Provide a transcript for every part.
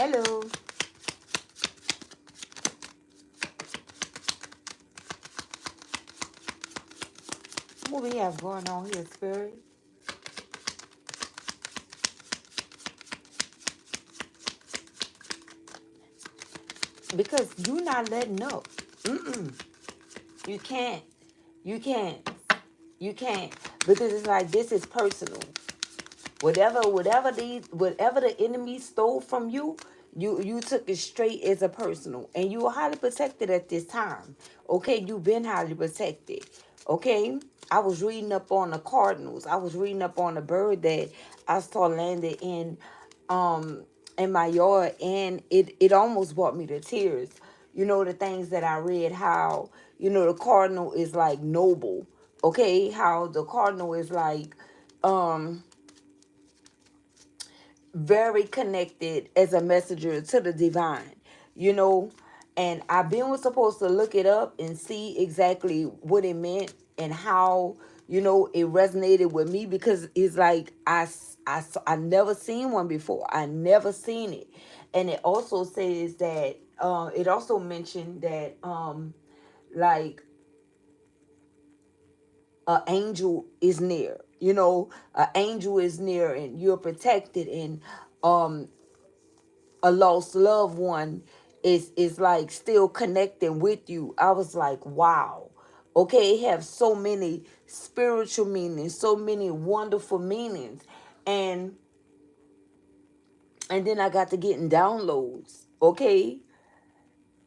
Hello. What we have going on here, Spirit? Because you not letting up. Mm-mm. You can't. You can't. You can't. Because it's like this is personal. Whatever the enemy stole from you, you took it straight as a personal, and you were highly protected at this time. Okay, you've been highly protected. Okay, I was reading up on the cardinals. I was reading up on the bird that I saw landed in my yard, and it almost brought me to tears. You know, the things that I read, how the cardinal is like noble. Okay, how the cardinal is like um very connected as a messenger to the divine, you know. And I've been was supposed to look it up and see exactly what it meant and how, it resonated with me, because it's like I never seen one before. I never seen it. And it also says that it also mentioned that like an angel is near, an angel is near, and you're protected, and um a lost loved one is like still connecting with you. I was like, wow. Okay, it have so many spiritual meanings, so many wonderful meanings. And then I got to getting downloads. Okay.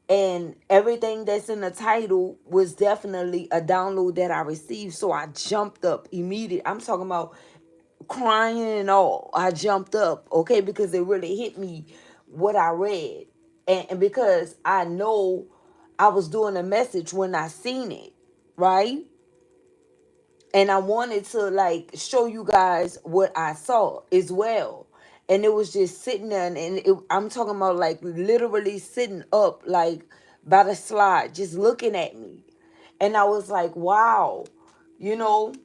And everything that's in the title was definitely a download that I received. So I jumped up immediately. I'm talking about crying and all. I jumped up, okay, because it really hit me what I read. And because I know I was doing a message when I seen it, right? And I wanted to like show you guys what I saw as well. And it was just sitting there, and I'm talking about like literally sitting up like by the slide, just looking at me. And I was like, wow, you know,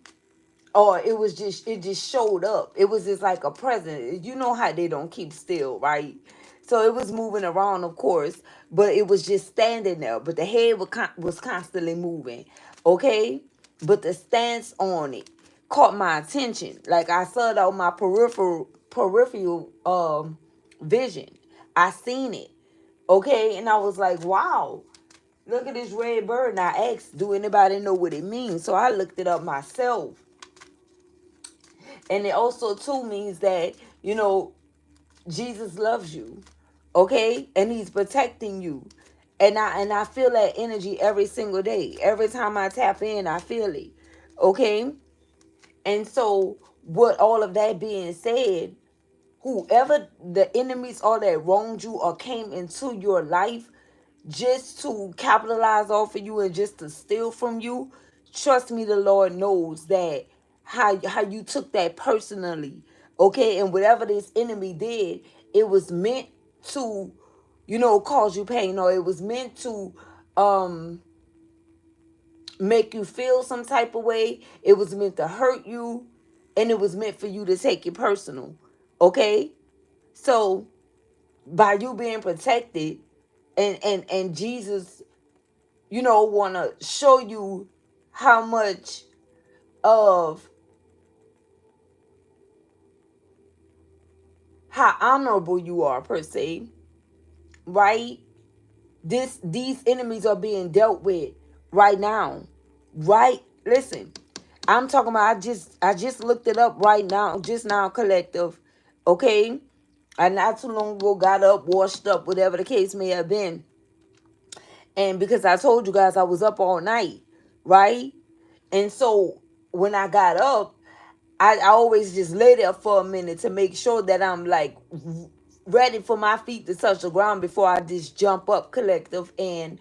or it just showed up. It was just like a present. You know how they don't keep still, right? So it was moving around, of course, but it was just standing there. But the head was constantly moving, okay? But the stance on it caught my attention. Like I saw it on my peripheral vision. I seen it, okay? And I was like, wow, look at this red bird. And I asked, do anybody know what it means? So I looked it up myself. And it also too means that, Jesus loves you. Okay? And he's protecting you. And I feel that energy every single day. Every time I tap in, I feel it. Okay? And so with all of that being said, whoever the enemies are that wronged you or came into your life just to capitalize off of you and just to steal from you, trust me, the Lord knows that how you took that personally. Okay, and whatever this enemy did, it was meant to, cause you pain, or it was meant to um make you feel some type of way. It was meant to hurt you, and it was meant for you to take it personal. Okay? So by you being protected, and Jesus, want to show you how much of how honorable you are, per se, right? These enemies are being dealt with right now, right? Listen, I'm talking about, I just looked it up right now, just now, collective. Okay, I not too long ago got up, washed up, whatever the case may have been. And because I told you guys I was up all night, right? And so when I got up, I always just lay there for a minute to make sure that I'm like ready for my feet to touch the ground before I just jump up, collective. And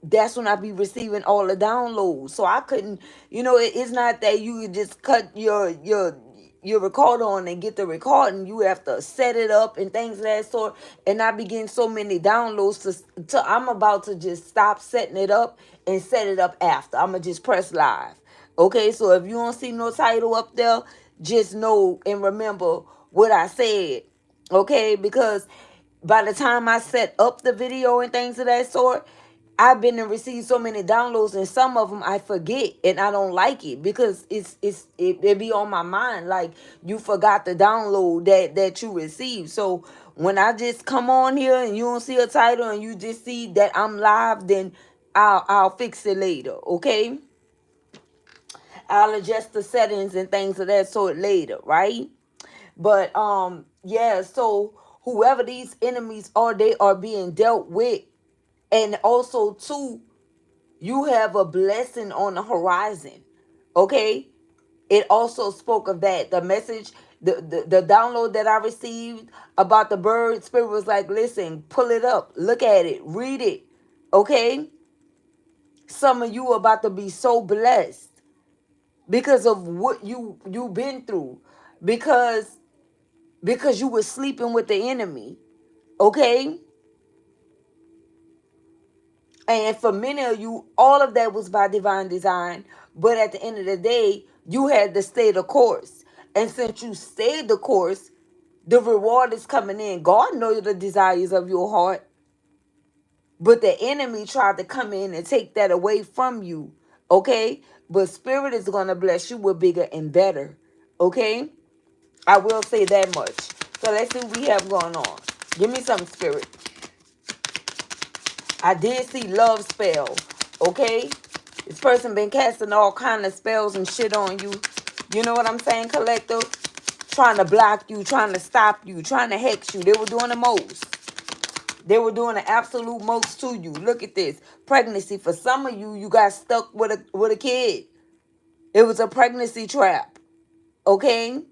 that's when I be receiving all the downloads. So I couldn't, it's not that you could just cut your recorder on and get the recording. You have to set it up and things of that sort. And I be getting so many downloads to I'm about to just stop setting it up and set it up after. I'm gonna just press live. Okay, so if you don't see no title up there, just know and remember what I said. Okay, because by the time I set up the video and things of that sort, I've been and received so many downloads, and some of them I forget, and I don't like it because it be on my mind like you forgot the download that you received. So when I just come on here and you don't see a title and you just see that I'm live, then I'll fix it later. Okay, I'll adjust the settings and things of that sort later, right? But yeah, so whoever these enemies are, they are being dealt with. And also too, you have a blessing on the horizon. Okay? It also spoke of that. The message, the download that I received about the bird spirit was like, listen, pull it up, look at it, read it. Okay? Some of you are about to be so blessed because of what you've been through. Because you were sleeping with the enemy. Okay? And for many of you, all of that was by divine design. But at the end of the day, you had to stay the course. And since you stayed the course, the reward is coming in. God knows the desires of your heart. But the enemy tried to come in and take that away from you. Okay? But Spirit is going to bless you with bigger and better. Okay? I will say that much. So let's see what we have going on. Give me some, Spirit. I did see love spell. Okay? This person been casting all kind of spells and shit on you. You know what I'm saying, collective? Trying to block you, trying to stop you, trying to hex you. They were doing the most. They were doing the absolute most to you. Look at this. Pregnancy. For some of you, you got stuck with a kid. It was a pregnancy trap. Okay?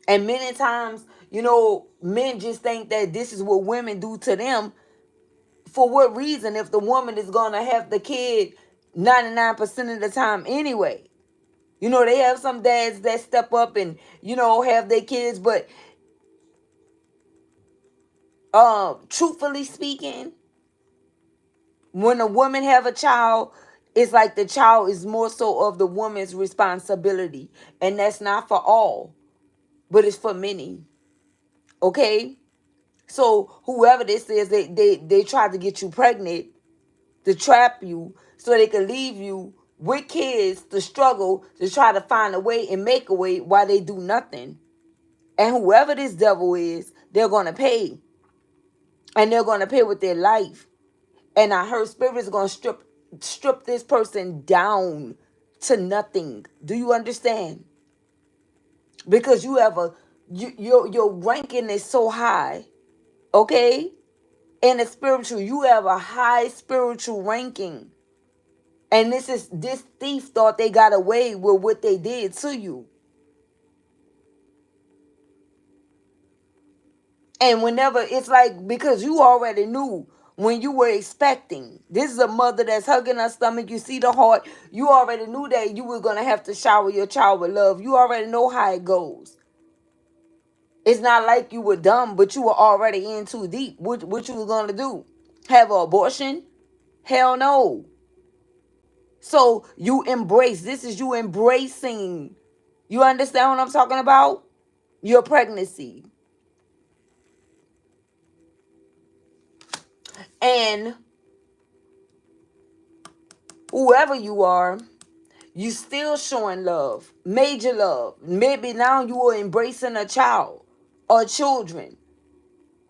And many times, you know, men just think that this is what women do to them. For what reason if the woman is going to have the kid 99% of the time anyway? You know, they have some dads that step up and, you know, have their kids. But truthfully speaking, when a woman have a child, it's like the child is more so of the woman's responsibility. And that's not for all, but it's for many. Okay? So whoever this is, they try to get you pregnant, to trap you, so they can leave you with kids to struggle to try to find a way and make a way while they do nothing. And whoever this devil is, they're going to pay. And they're going to pay with their life. And I heard Spirit is going to strip this person down to nothing. Do you understand? Because you have your ranking is so high. Okay? And the spiritual, you have a high spiritual ranking. And this thief thought they got away with what they did to you. And whenever it's like, because you already knew when you were expecting. This is a mother that's hugging her stomach. You see the heart. You already knew that you were going to have to shower your child with love. You already know how it goes. It's not like you were dumb, but you were already in too deep. What you were going to do? Have an abortion? Hell no. So you embrace. This is you embracing. You understand what I'm talking about? Your pregnancy. And whoever you are, you still showing love, major love. Maybe now you are embracing a child or children,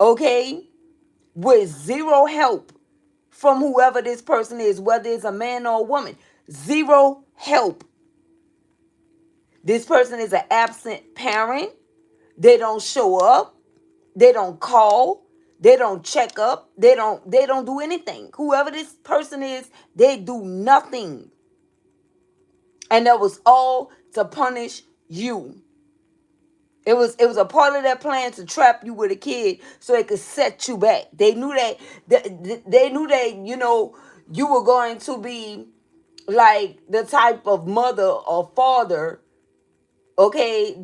okay? With zero help from whoever this person is, whether it's a man or a woman. Zero help. This person is an absent parent. They don't show up. They don't call. They don't check up. They don't do anything. Whoever this person is, they do nothing. And that was all to punish you. It was a part of their plan to trap you with a kid so they could set you back. They knew that you know you were going to be like the type of mother or father, okay,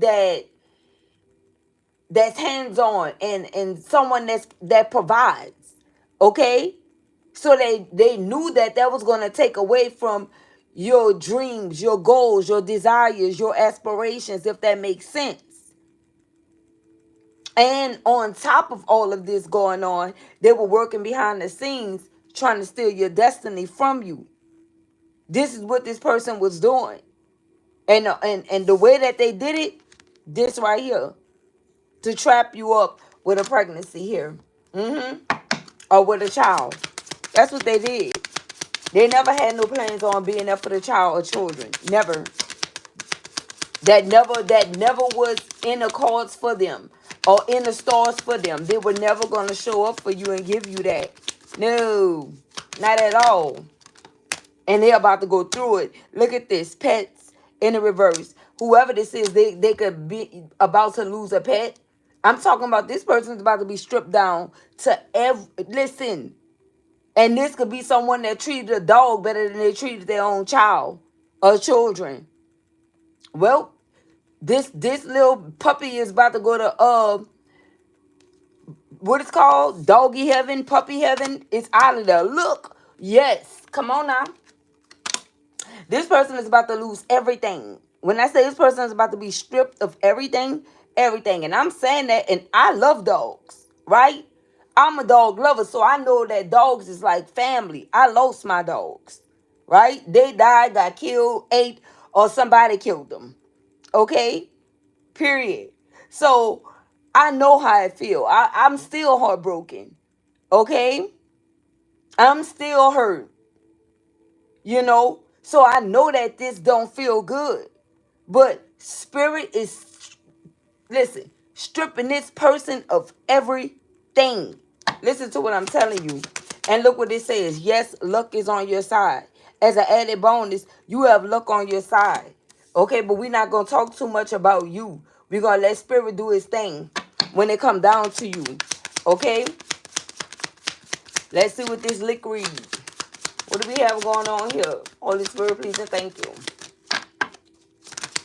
that's hands-on and someone that provides, okay? So they knew that was going to take away from your dreams, your goals, your desires, your aspirations, if that makes sense. And on top of all of this going on, they were working behind the scenes trying to steal your destiny from you. This is what this person was doing. And the way that they did it, this right here, to trap you up with a pregnancy here. Or with a child. That's what they did. They never had no plans on being there for the child or children. Never. That never was in the cards for them or in the stars for them. They were never gonna show up for you and give you that. No, not at all. And they're about to go through it. Look at this. Pets in the reverse. Whoever this is, they could be about to lose a pet. I'm talking about this person's about to be stripped down to listen. And this could be someone that treated a dog better than they treated their own child or children. Well, this little puppy is about to go to what it's called? Doggy heaven, puppy heaven. It's out of there. Look. Yes. Come on now. This person is about to lose everything. When I say this person is about to be stripped of everything, everything. And I'm saying that, and I love dogs, right? I'm a dog lover, so I know that dogs is like family. I lost my dogs, right? They died, got killed, ate, or somebody killed them. Okay? Period. So I know how I feel. I'm still heartbroken. Okay? I'm still hurt. You know? So I know that this don't feel good. But spirit is, listen, stripping this person of everything. Listen to what I'm telling you. And look what it says. Yes, luck is on your side. As an added bonus, you have luck on your side. Okay, but we're not going to talk too much about you. We're going to let spirit do its thing when it come down to you. Okay? Let's see what this lick reads. What do we have going on here? Holy Spirit, please and thank you.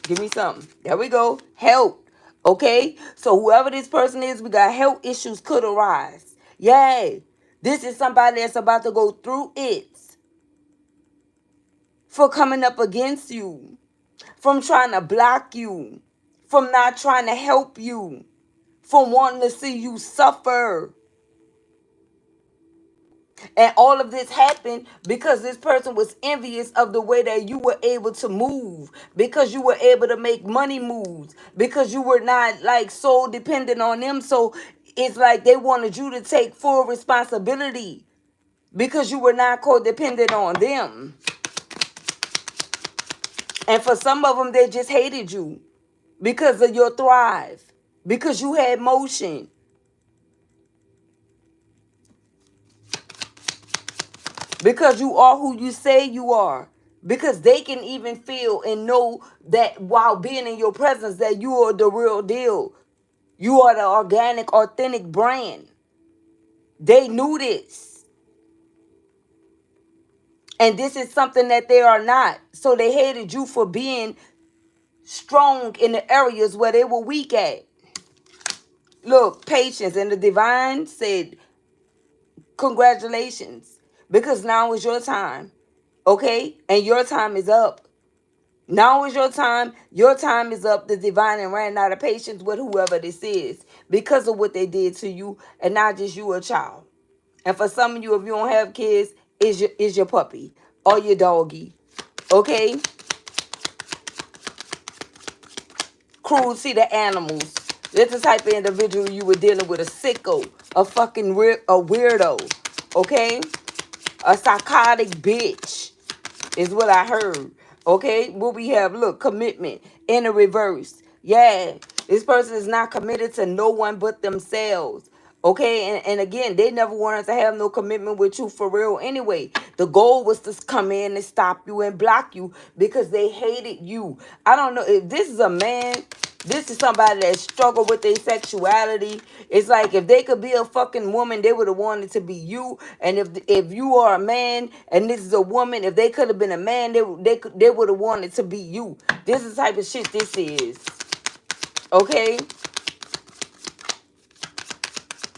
Give me something. There we go. Health. Okay? So whoever this person is, we got health issues could arise. Yay. This is somebody that's about to go through it. For coming up against you. From trying to block you. From not trying to help you. From wanting to see you suffer. And all of this happened because this person was envious of the way that you were able to move. Because you were able to make money moves. Because you were not like so dependent on them. So it's like they wanted you to take full responsibility. Because you were not codependent on them. And for some of them, they just hated you. Because of your thrive. Because you had motion. Because you are who you say you are. Because they can even feel and know that while being in your presence that you are the real deal. You are the organic, authentic brand. They knew this. And this is something that they are not. So they hated you for being strong in the areas where they were weak at. Look, patience. And the divine said, congratulations. Because now is your time. Okay? And your time is up. Now is your time. Your time is up. The divine and ran out of patience with whoever this is. Because of what they did to you. And not just you, a child. And for some of you, if you don't have kids, is your puppy. Or your doggy. Okay? Cruelty to animals. That's the type of individual you were dealing with. A sicko. A fucking weirdo. Okay? A psychotic bitch. Is what I heard. Okay? What we have, look, commitment in the reverse. Yeah. This person is not committed to no one but themselves. Okay? And again, they never wanted to have no commitment with you for real anyway. The goal was to come in and stop you and block you because they hated you. I don't know if this is a man. This is somebody that struggled with their sexuality. It's like if they could be a fucking woman, they would have wanted to be you. And if you are a man and this is a woman, if they could have been a man, they would have wanted to be you. This is the type of shit this is. Okay?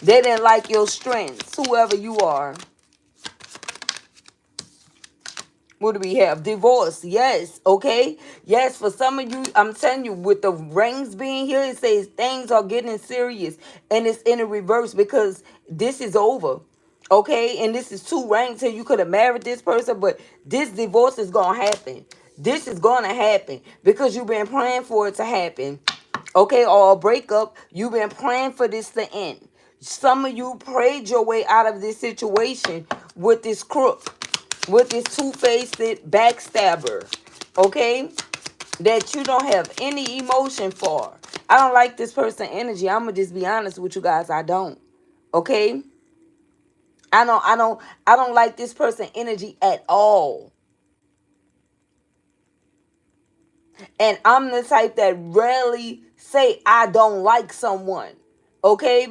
They didn't like your strengths, whoever you are. What do we have? Divorce. Yes. Okay. Yes. For some of you, I'm telling you, with the rings being here, it says things are getting serious, and it's in a reverse because this is over. Okay. And this is two rings here. You could have married this person, but this divorce is going to happen. This is going to happen because you've been praying for it to happen. Okay. Or a breakup. You've been praying for this to end. Some of you prayed your way out of this situation with this crook, with this two-faced backstabber, okay, that you don't have any emotion for. I don't like this person energy. I'm gonna just be honest with you guys. I don't. Okay. I don't like this person energy at all. And I'm the type that rarely say I don't like someone. Okay?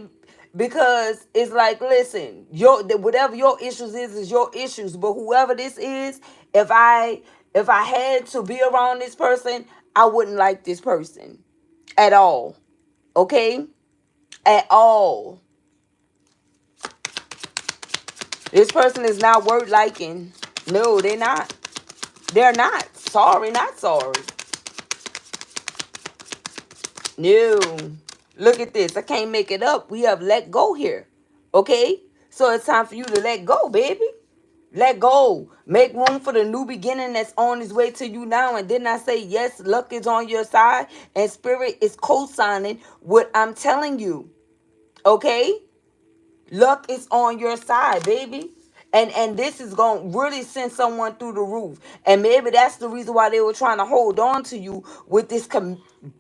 Because it's like, listen, whatever your issues is your issues. But whoever this is, if I had to be around this person, I wouldn't like this person at all. Okay? At all. This person is not worth liking. No, they're not. They're not. Sorry, not sorry. No. Look at this. I can't make it up. We have let go here. Okay? So it's time for you to let go, baby. Let go. Make room for the new beginning that's on its way to you now. And then I say, yes, luck is on your side. And spirit is co-signing what I'm telling you. Okay? Luck is on your side, baby. And this is going to really send someone through the roof. And maybe that's the reason why they were trying to hold on to you with this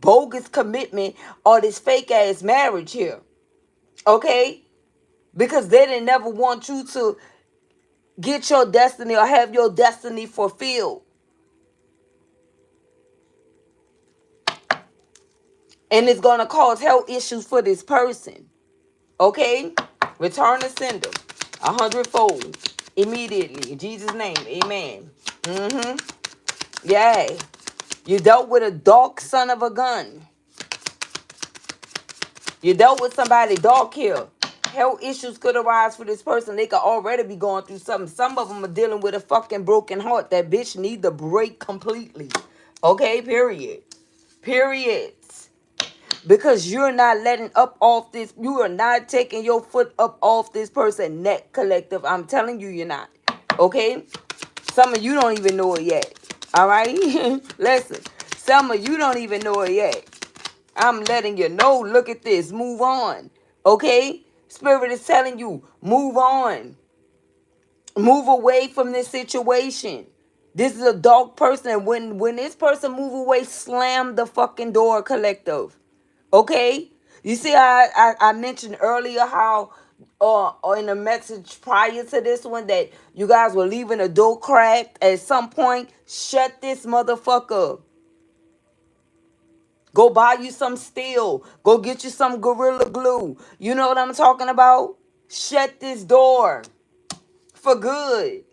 bogus commitment or this fake ass marriage here. Okay? Because they didn't never want you to get your destiny or have your destiny fulfilled. And it's going to cause health issues for this person. Okay? Return the sender 100-fold immediately. In Jesus' name, amen. Yeah. You dealt with a dark son of a gun. You dealt with somebody dark here. Health issues could arise for this person. They could already be going through something. Some of them are dealing with a fucking broken heart. That bitch need to break completely. Okay, period. Period. Because you're not letting up off this. You are not taking your foot up off this person neck, collective. I'm telling you, you're not. Okay? Some of you don't even know it yet. All right? Listen. Some of you don't even know it yet. I'm letting you know. Look at this. Move on. Okay? Spirit is telling you, move on. Move away from this situation. This is a dark person. When this person move away, slam the fucking door, collective. Okay? You see, I mentioned earlier how in the message prior to this one that you guys were leaving a door cracked. At some point, shut this motherfucker. Go buy you some steel. Go get you some Gorilla Glue. You know what I'm talking about? Shut this door for good.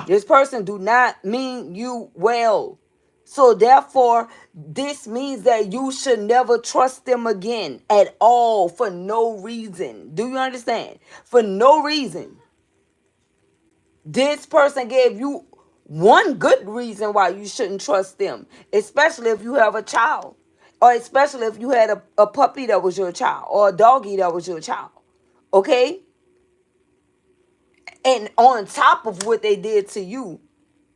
This person do not mean you well. So therefore, this means that you should never trust them again at all for no reason. Do you understand? For no reason. This person gave you one good reason why you shouldn't trust them, especially if you have a child, or especially if you had a puppy that was your child, or a doggy that was your child. Okay? And on top of what they did to you,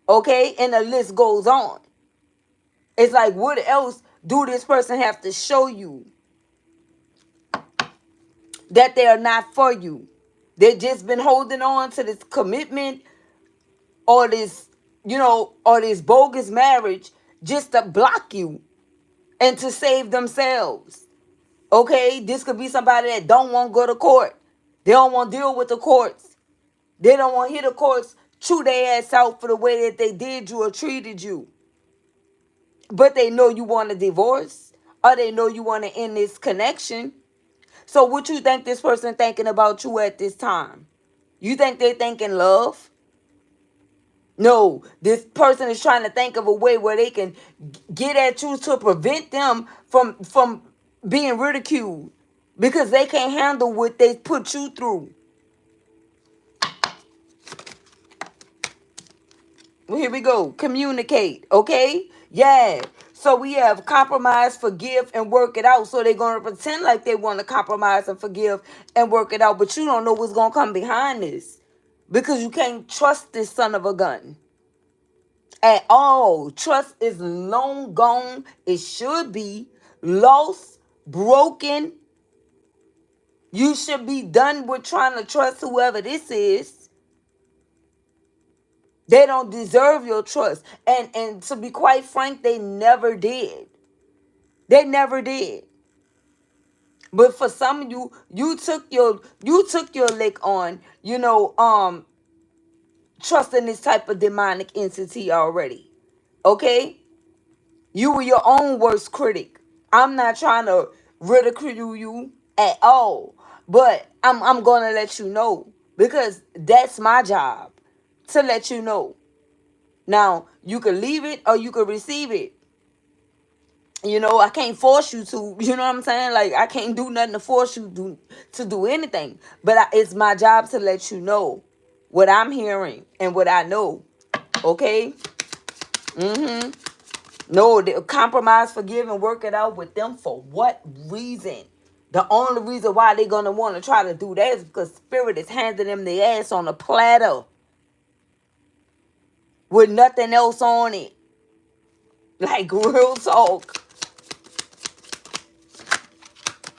okay? And the list goes on. It's like, what else do this person have to show you that they are not for you? They've just been holding on to this commitment or this, or this bogus marriage just to block you and to save themselves. Okay? This could be somebody that don't want to go to court. They don't want to deal with the courts. They don't want to hear the courts chew their ass out for the way that they did you or treated you. But they know you want a divorce, or they know you want to end this connection. So what you think this person thinking about you at this time? You think they thinking love? No, this person is trying to think of a way where they can get at you to prevent them from being ridiculed because they can't handle what they put you through. Here we go. Communicate. Okay? Yeah. So we have compromise, forgive, and work it out. So they're going to pretend like they want to compromise and forgive and work it out. But you don't know what's going to come behind this. Because you can't trust this son of a gun at all. Trust is long gone. It should be lost, broken. You should be done with trying to trust whoever this is. They don't deserve your trust. And to be quite frank, they never did. They never did. But for some of you, you took your lick on, trusting this type of demonic entity already. Okay? You were your own worst critic. I'm not trying to ridicule you at all. But I'm gonna let you know. Because that's my job. To let you know. Now, you can leave it or you can receive it. I can't force you to, you know what I'm saying? Like, I can't do nothing to force you to do anything. But it's my job to let you know what I'm hearing and what I know. Okay? Mm-hmm. No, they compromise, forgive, and work it out with them for what reason? The only reason why they're going to want to try to do that is because Spirit is handing them the ass on a platter with nothing else on it. Like, real talk.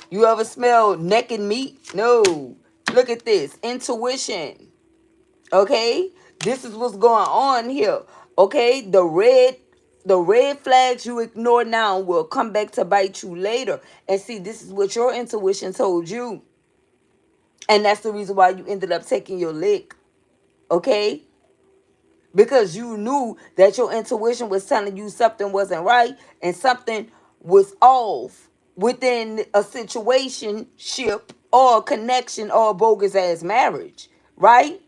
You ever smell naked meat? No. Look at this. Intuition. Okay? This is what's going on here. Okay? The red flags you ignore now will come back to bite you later. And see, this is what your intuition told you. And that's the reason why you ended up taking your lick. Okay? Because you knew that your intuition was telling you something wasn't right and something was off within a situation, ship, or a connection, or a bogus ass marriage. Right?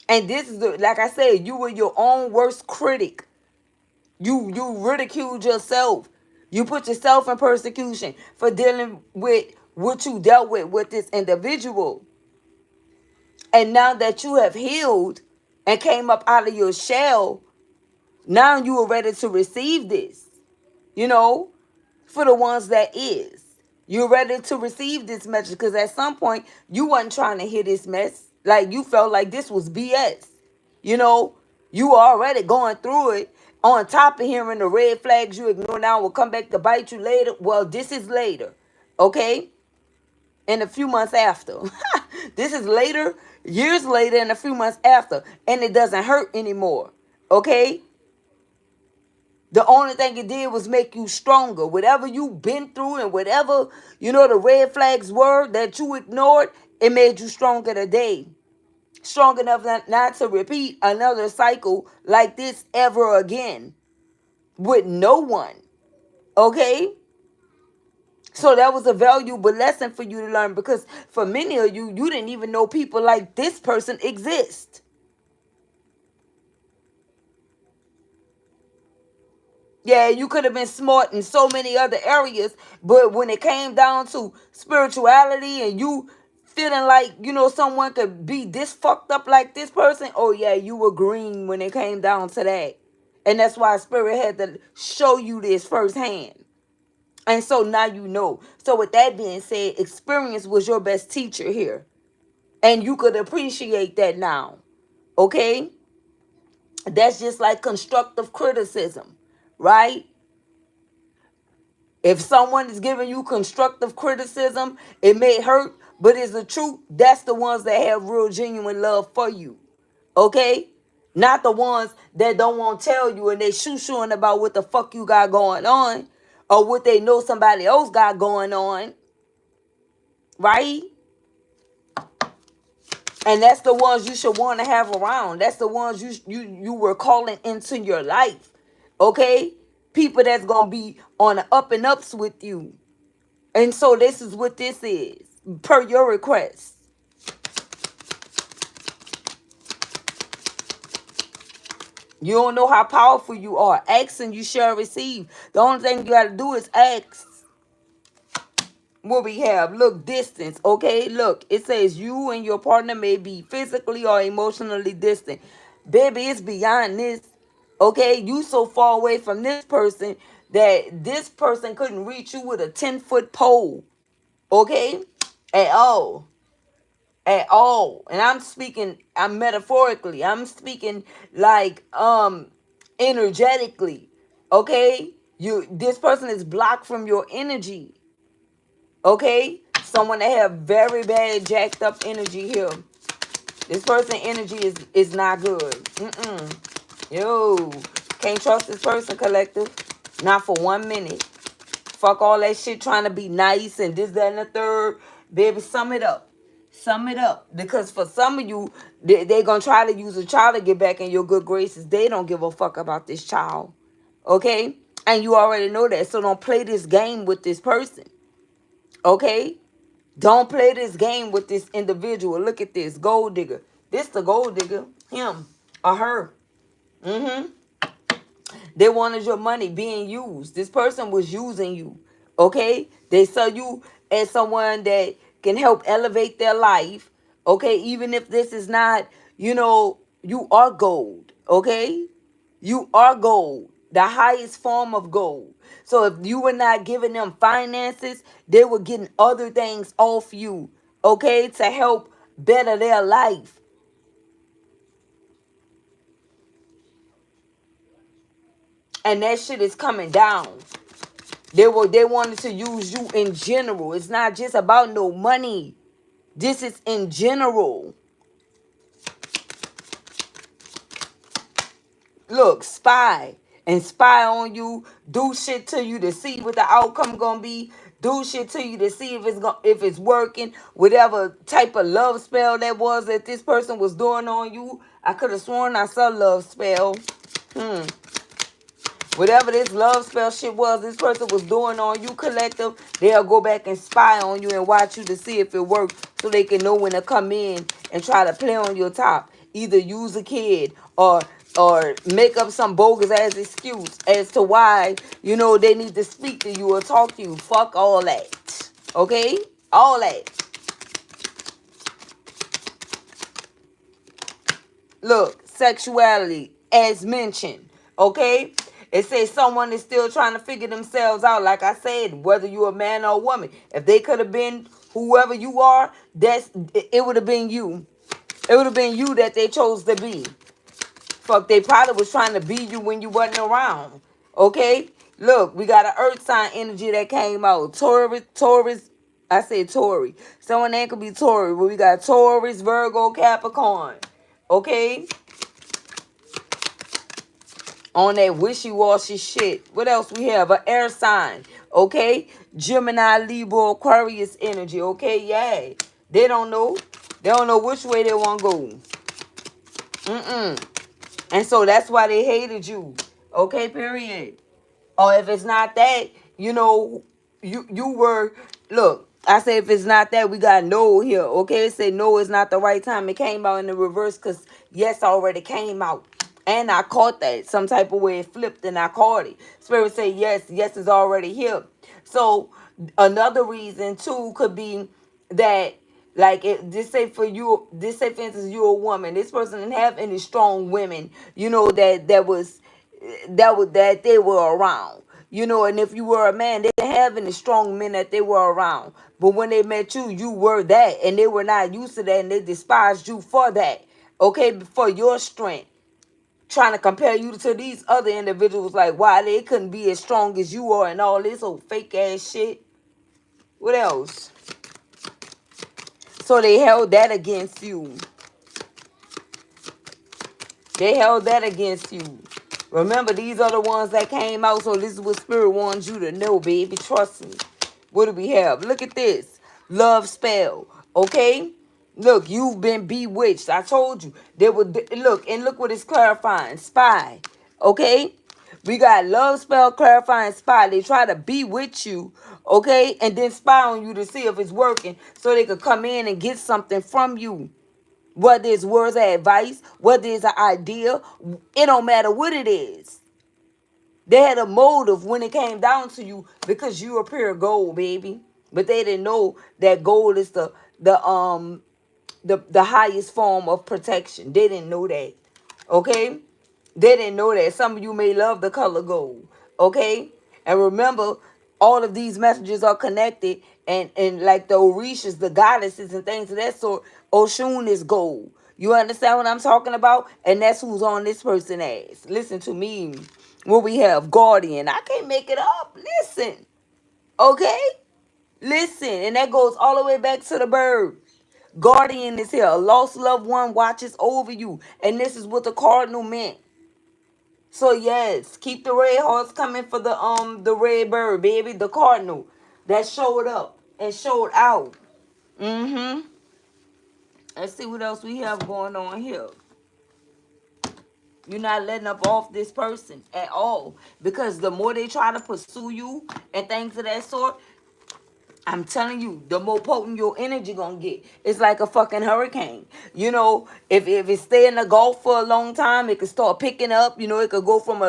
And this is like I said, you were your own worst critic. You ridiculed yourself. You put yourself in persecution for dealing with what you dealt with this individual. And now that you have healed and came up out of your shell, now you are ready to receive this. You know, for the ones that is. You're ready to receive this message because at some point you wasn't trying to hear this mess. Like you felt like this was BS. You know, you were already going through it. On top of hearing the red flags you ignore now will come back to bite you later. Well, this is later. Okay? And a few months after. This is later, years later, and a few months after. And it doesn't hurt anymore. Okay? The only thing it did was make you stronger. Whatever you've been through and whatever, the red flags were that you ignored, it made you stronger today. Strong enough not to repeat another cycle like this ever again with no one. Okay? So that was a valuable lesson for you to learn because for many of you, you didn't even know people like this person exist. Yeah, you could have been smart in so many other areas, but when it came down to spirituality and you feeling like, someone could be this fucked up like this person, oh yeah, you were green when it came down to that. And that's why Spirit had to show you this firsthand. And so now you know. So with that being said, experience was your best teacher here. And you could appreciate that now. Okay? That's just like constructive criticism, right? If someone is giving you constructive criticism, it may hurt, but it's the truth. That's the ones that have real genuine love for you. Okay? Not the ones that don't want to tell you and they shoo-shooing about what the fuck you got going on or what they know somebody else got going on. Right? And that's the ones you should want to have around. That's the ones you were calling into your life. Okay? People that's going to be on the up and ups with you. And so this is what this is, per your request. You don't know how powerful you are. Ask and you shall receive. The only thing you got to do is ask. What we have, look, distance. Okay, look, it says you and your partner may be physically or emotionally distant. Baby, it's beyond this. Okay, you so far away from this person that this person couldn't reach you with a 10-foot pole. Okay, at all, at all. And I'm metaphorically. I'm speaking like energetically. Okay, this person is blocked from your energy. Okay, someone that have very bad jacked up energy here. This person energy is not good. Yo, can't trust this person, collective. Not for 1 minute. Fuck all that shit trying to be nice and this, that, and the third. Baby, sum it up. Sum it up. Because for some of you, they going to try to use a child to get back in your good graces. They don't give a fuck about this child. Okay? And you already know that. So don't play this game with this person. Okay? Don't play this game with this individual. Look at this. Gold digger. This the gold digger. Him or her. Mm-hmm. They wanted your money being used. This person was using you. Okay? They saw you as someone that can help elevate their life. Okay? Even if this is not, you are gold. Okay? You are gold. The highest form of gold. So if you were not giving them finances, they were getting other things off you. Okay? To help better their life. And that shit is coming down. They wanted to use you in general. It's not just about no money. This is in general. Look, spy and spy on you. Do shit to you to see what the outcome gonna be. Do shit to you to see if it's working. Whatever type of love spell that was that this person was doing on you. I could have sworn I saw love spell. Whatever this love spell shit was this person was doing on you, collective, they'll go back and spy on you and watch you to see if it works so they can know when to come in and try to play on your top. Either use a kid or make up some bogus ass excuse as to why, they need to speak to you or talk to you. Fuck all that. Okay? All that. Look, sexuality, as mentioned. Okay? It says someone is still trying to figure themselves out. Like I said, whether you're a man or a woman. If they could have been whoever you are, it would have been you. It would have been you that they chose to be. Fuck, they probably was trying to be you when you wasn't around. Okay? Look, we got an earth sign energy that came out. Taurus, I said Tauri. Someone that could be Tauri, but we got Taurus, Virgo, Capricorn. Okay? On that wishy-washy shit. What else we have? An air sign. Okay? Gemini, Libra, Aquarius energy. Okay? Yeah. They don't know. They don't know which way they want to go. And so that's why they hated you. Okay? Period. Or if it's not that, you were... Look, I say if it's not that, we got no here. Okay? It say no is not the right time. It came out in the reverse because yes already came out. And I caught that. Some type of way it flipped and I caught it. Spirit say yes is already here. So another reason too could be that, like, for instance you're a woman. This person didn't have any strong women, that they were around. And if you were a man, they didn't have any strong men that they were around. But when they met you, you were that. And they were not used to that and they despised you for that. Okay, for your strength. Trying to compare you to these other individuals, like why they couldn't be as strong as you are and all this old fake ass shit. What else? So they held that against you. They held that against you. Remember, these are the ones that came out, so this is what Spirit wants you to know, baby. Trust me. What do we have? Look at this. Love spell. Okay? Look, you've been bewitched. I told you. Look what it's clarifying. Spy. Okay? We got love spell, clarifying, spy. They try to bewitch you, okay? And then spy on you to see if it's working so they could come in and get something from you. Whether it's words of advice, whether it's an idea, it don't matter what it is. They had a motive when it came down to you because you are pure gold, baby. But they didn't know that gold is the highest form of protection. They didn't know that. Okay? They didn't know that. Some of you may love the color gold. Okay? And remember, all of these messages are connected. And like the Orishas, the goddesses and things of that sort, Oshun is gold. You understand what I'm talking about? And that's who's on this person ass. Listen to me. What we have, guardian. I can't make it up. Listen. Okay? Listen. And that goes all the way back to the bird. Guardian is here. A lost loved one watches over you. And this is what the cardinal meant. So yes, keep the red horse coming for the red bird, baby. The cardinal that showed up and showed out. Mm-hmm. Let's see what else we have going on here. You're not letting up off this person at all. Because the more they try to pursue you and things of that sort, I'm telling you, the more potent your energy gonna get. It's like a fucking hurricane. You know, if it stay in the Gulf for a long time, it could start picking up. You know, it could go from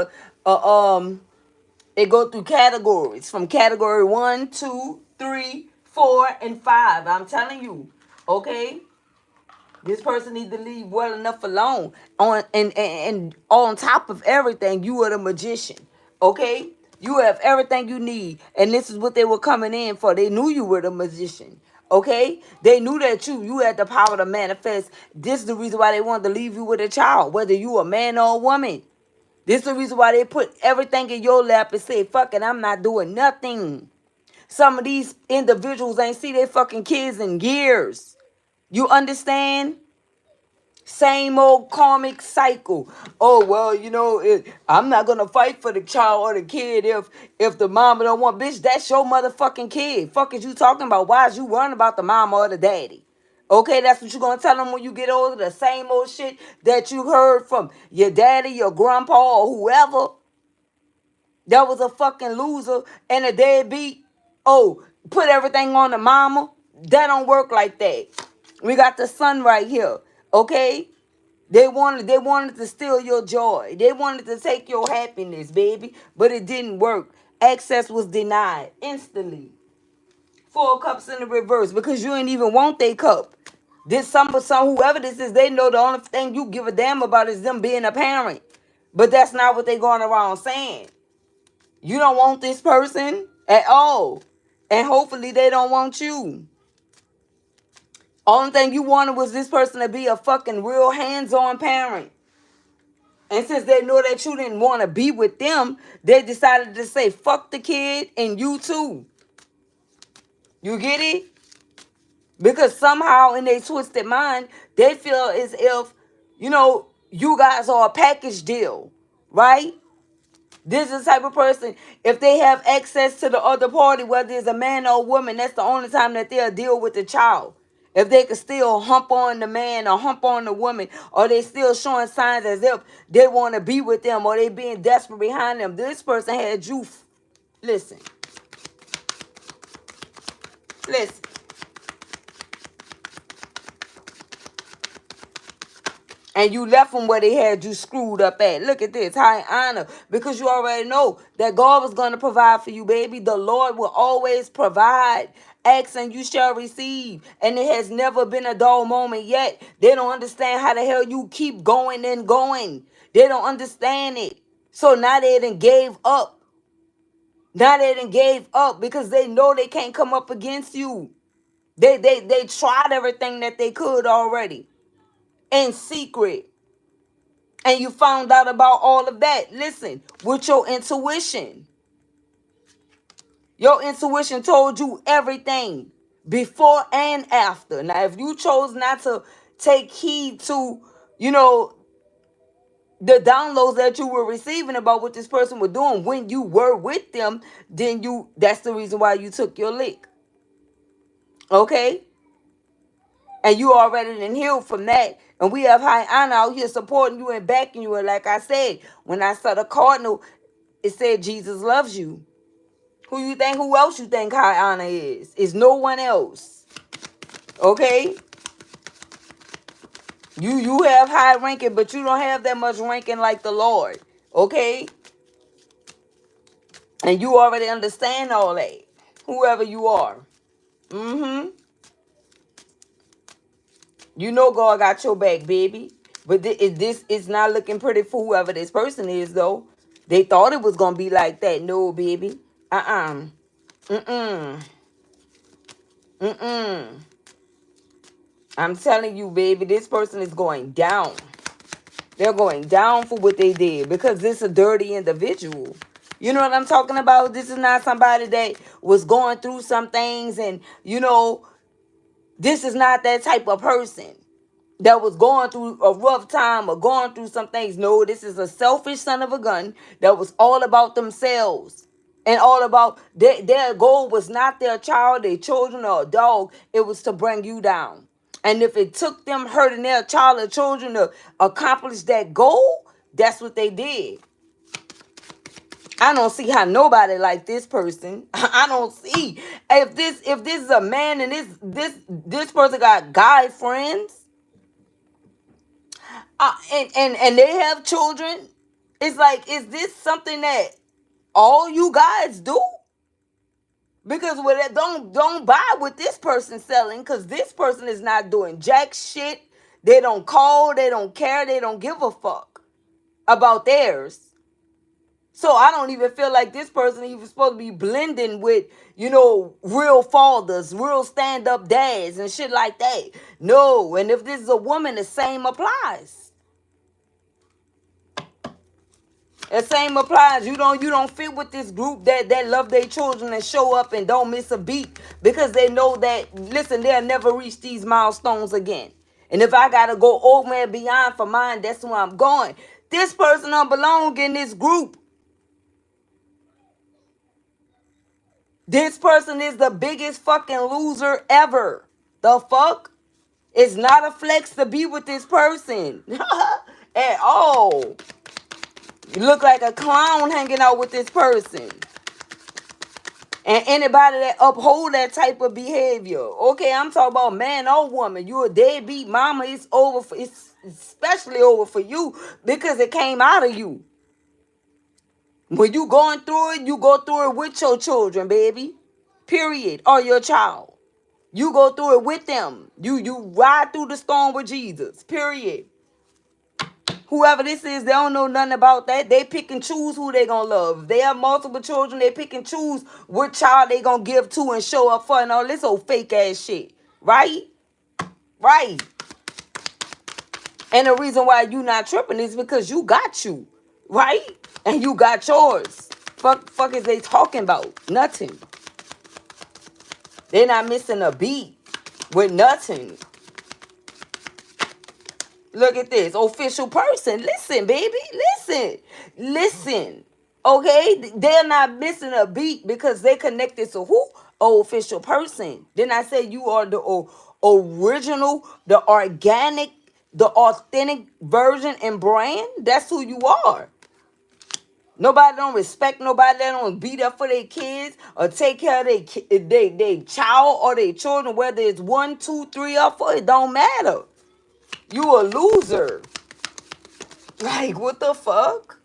it go through categories. From category 1, 2, 3, 4, and 5. I'm telling you, okay? This person needs to leave well enough alone. And on top of everything, you are the magician. Okay? You have everything you need. And this is what they were coming in for. They knew you were the magician. Okay? They knew that you had the power to manifest. This is the reason why they wanted to leave you with a child, whether you a man or a woman. This is the reason why they put everything in your lap and say, fuck it, I'm not doing nothing. Some of these individuals ain't see their fucking kids in years. You understand? Same old karmic cycle. Oh, well, you know, I'm not going to fight for the child or the kid if the mama don't want. Bitch, that's your motherfucking kid. Fuck is you talking about? Why is you worrying about the mama or the daddy? Okay, that's what you're going to tell them when you get older. The same old shit that you heard from your daddy, your grandpa, or whoever that was a fucking loser and a deadbeat. Oh, put everything on the mama. That don't work like that. We got the sun right here. Okay? They wanted to steal your joy. They wanted to take your happiness, baby. But it didn't work. Access was denied instantly. 4 cups in the reverse because you ain't even want their cup. This some whoever this is, they know the only thing you give a damn about is them being a parent. But that's not what they going around saying. You don't want this person at all. And hopefully they don't want you. Only thing you wanted was this person to be a fucking real hands-on parent. And since they know that you didn't want to be with them, they decided to say, fuck the kid and you too. You get it? Because somehow in their twisted mind, they feel as if, you know, you guys are a package deal, right? This is the type of person, if they have access to the other party, whether it's a man or a woman, that's the only time that they'll deal with the child. If they could still hump on the man or hump on the woman, or they still showing signs as if they want to be with them, or they being desperate behind them, this person had you. Listen. Listen. And you left them where they had you screwed up at. Look at this. High honor. Because you already know that God was going to provide for you, baby. The Lord will always provide. Ask and you shall receive. And it has never been a dull moment yet. They don't understand how the hell you keep going and going. They don't understand it. So now they done gave up. Now they done gave up because they know they can't come up against you. They tried everything that they could already. In secret. And you found out about all of that. Listen, with your intuition. Your intuition told you everything before and after. Now, if you chose not to take heed to, you know, the downloads that you were receiving about what this person was doing when you were with them, then that's the reason why you took your lick. Okay? And you already done healed from that. And we have high honor out here supporting you and backing you. And like I said, when I saw the cardinal, it said Jesus loves you. Who else you think high honor is? Is no one else. Okay? You have high ranking, but you don't have that much ranking like the Lord. Okay? And you already understand all that. Whoever you are. Mm-hmm. You know God got your back, baby. But this is not looking pretty for whoever this person is, though. They thought it was gonna be like that. No, baby. Uh-uh. Mm-mm. Mm-mm. I'm telling you, baby, this person is going down. They're going down for what they did because this is a dirty individual. You know what I'm talking about? This is not somebody that was going through some things and, this is not that type of person that was going through a rough time or going through some things. No, this is a selfish son of a gun that was all about themselves and all about their goal was not their child, their children, or a dog. It was to bring you down. And if it took them hurting their child or children to accomplish that goal, that's what they did. I don't see how nobody like this person. I don't see if this is a man and this person got guy friends, and they have children. It's like, is this something that all you guys do? Because with it, don't buy what this person's selling, because this person is not doing jack shit. They don't call, they don't care, they don't give a fuck about theirs. So I don't even feel like this person even supposed to be blending with, real fathers, real stand-up dads and shit like that. No, and if this is a woman, the same applies. The same applies. You don't fit with this group that love their children and show up and don't miss a beat because they know that, listen, they'll never reach these milestones again. And if I gotta go over and beyond for mine, that's where I'm going. This person don't belong in this group. This person is the biggest fucking loser ever. The fuck? It's not a flex to be with this person at all. You look like a clown hanging out with this person. And anybody that uphold that type of behavior. Okay, I'm talking about man or woman. You a deadbeat mama, it's over for, it's especially over for you because it came out of you. When you going through it, you go through it with your children, baby. Period. Or your child. You go through it with them. You ride through the storm with Jesus. Period. Whoever this is, they don't know nothing about that. They pick and choose who they gonna love. If they have multiple children, they pick and choose what child they gonna give to and show up for and all this old fake ass shit. Right? Right. And the reason why you not tripping is because you got you. Right? And you got yours. Fuck is they talking about? Nothing. They're not missing a beat with nothing. Look at this. Official person. Listen, baby. Listen. Okay? They're not missing a beat because they connected to who? Official person. Then I say you are the original, the organic, the authentic version and brand. That's who you are. Nobody don't respect nobody that don't beat up for their kids or take care of their child or their children, whether it's 1, 2, 3, or 4. It don't matter. You a loser. Like, what the fuck?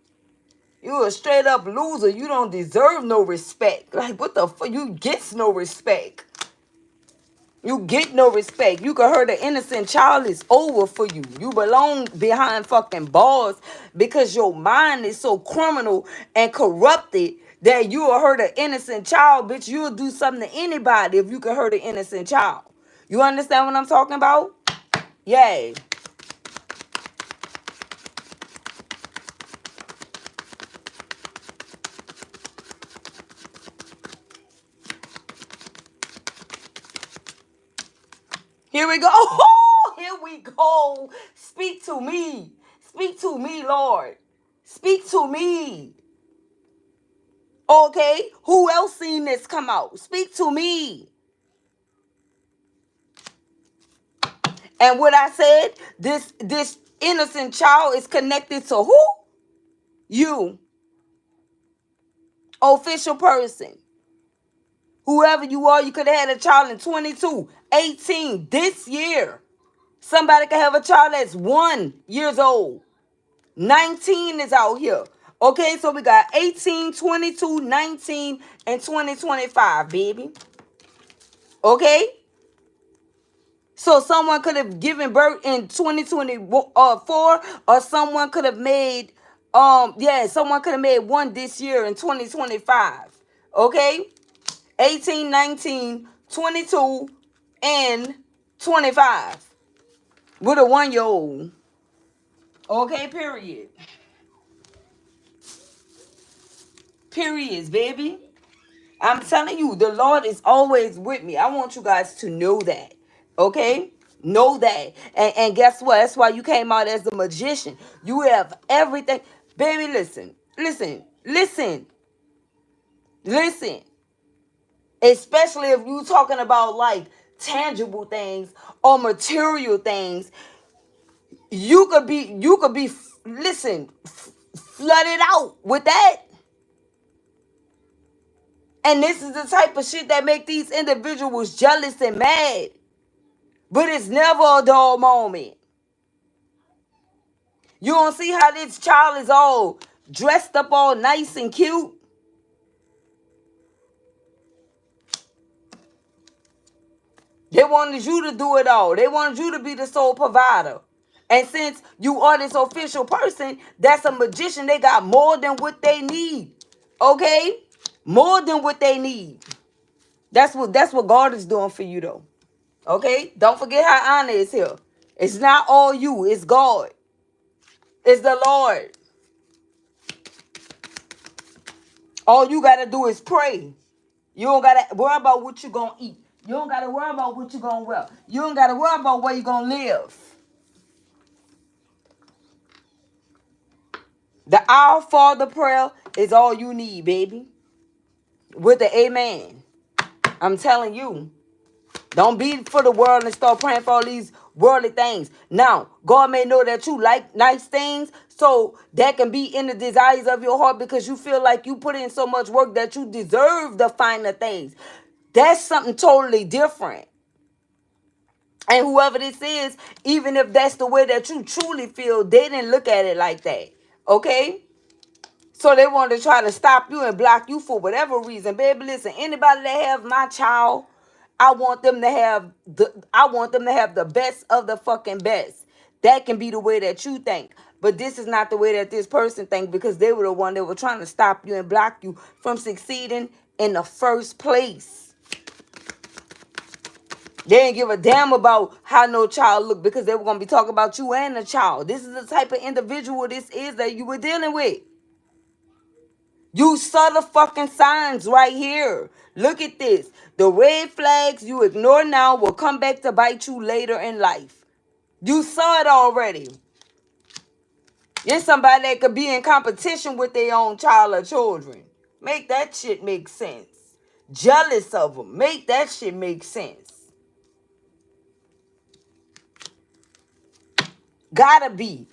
You a straight up loser. You don't deserve no respect. Like, what the fuck? You get no respect. You get no respect. You can hurt an innocent child. It's over for you. You belong behind fucking bars because your mind is so criminal and corrupted that you will hurt an innocent child. Bitch, you'll do something to anybody if you can hurt an innocent child. You understand what I'm talking about? Yeah. Here we go. Here we go. Speak to me. Speak to me, Lord. Speak to me. Okay? Who else seen this come out? Speak to me. And what I said, this innocent child is connected to who? You. Official person. Whoever you are, you could have had a child in 22, 18, this year. Somebody could have a child that's 1 year old. 19 is out here. Okay, so we got 18, 22, 19, and 2025, baby. Okay? So someone could have given birth in 2024, or someone could have made someone could have made one this year in 2025. Okay? 18, 19, 22, and 25 with a 1-year old. Okay, period. Periods, baby. I'm telling you, the Lord is always with me. I want you guys to know that. Okay? Know that. And guess what? That's why you came out as a magician. You have everything. Baby, listen. Listen. Listen. Listen. Especially if you're talking about like tangible things or material things. You could be listen, flooded out with that. And this is the type of shit that make these individuals jealous and mad. But it's never a dull moment. You don't see how this child is all dressed up all nice and cute? They wanted you to do it all. They wanted you to be the sole provider. And since you are this official person, that's a magician, they got more than what they need. Okay? More than what they need. That's what God is doing for you though. Okay? Don't forget how Anna is here. It's not all you, it's God. It's the Lord. All you gotta do is pray. You don't gotta worry about what you're gonna eat. You don't gotta worry about what you're gonna wear. You don't gotta worry about where you're gonna live. The Our Father prayer is all you need, baby. With the amen. I'm telling you. Don't be for the world and start praying for all these worldly things. Now, God may know that you like nice things, so that can be in the desires of your heart because you feel like you put in so much work that you deserve the finer things. That's something totally different. And whoever this is, even if that's the way that you truly feel, they didn't look at it like that. Okay? So they want to try to stop you and block you for whatever reason. Baby, listen, anybody that have my child, I want them to have the best of the fucking best. That can be the way that you think. But this is not the way that this person think because they were the one that were trying to stop you and block you from succeeding in the first place. They didn't give a damn about how no child looked because they were going to be talking about you and the child. This is the type of individual this is that you were dealing with. You saw the fucking signs right here. Look at this. The red flags you ignore now will come back to bite you later in life. You saw it already. You're somebody that could be in competition with their own child or children. Make that shit make sense. Jealous of them. Make that shit make sense. Gotta be.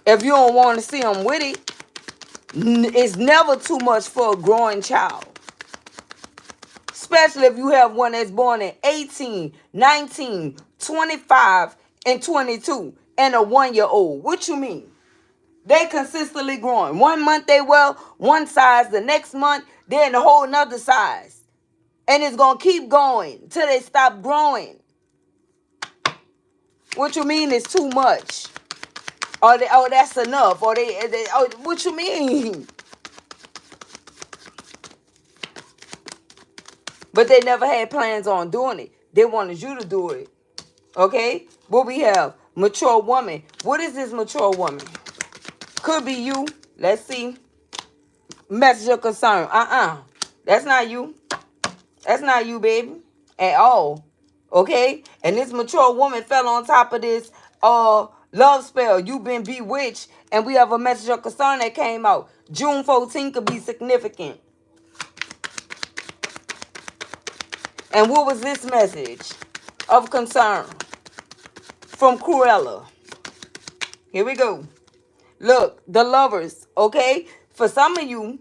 If you don't want to see them with it, it's never too much for a growing child. Especially if you have one that's born in 18, 19, 25, and 22, and a 1-year-old. What you mean? They consistently growing. 1 month they well, one size. The next month, they're in a whole nother size. And it's going to keep going till they stop growing. What you mean is too much? Or that's enough. Or what you mean? But they never had plans on doing it. They wanted you to do it. Okay? What we have? Mature woman. What is this mature woman? Could be you. Let's see. Message of concern. That's not you. That's not you, baby. At all. Okay? And this mature woman fell on top of this love spell. You've been bewitched. And we have a message of concern that came out. June 14th could be significant. And what was this message of concern from Cruella? Here we go. Look, the lovers, okay? For some of you,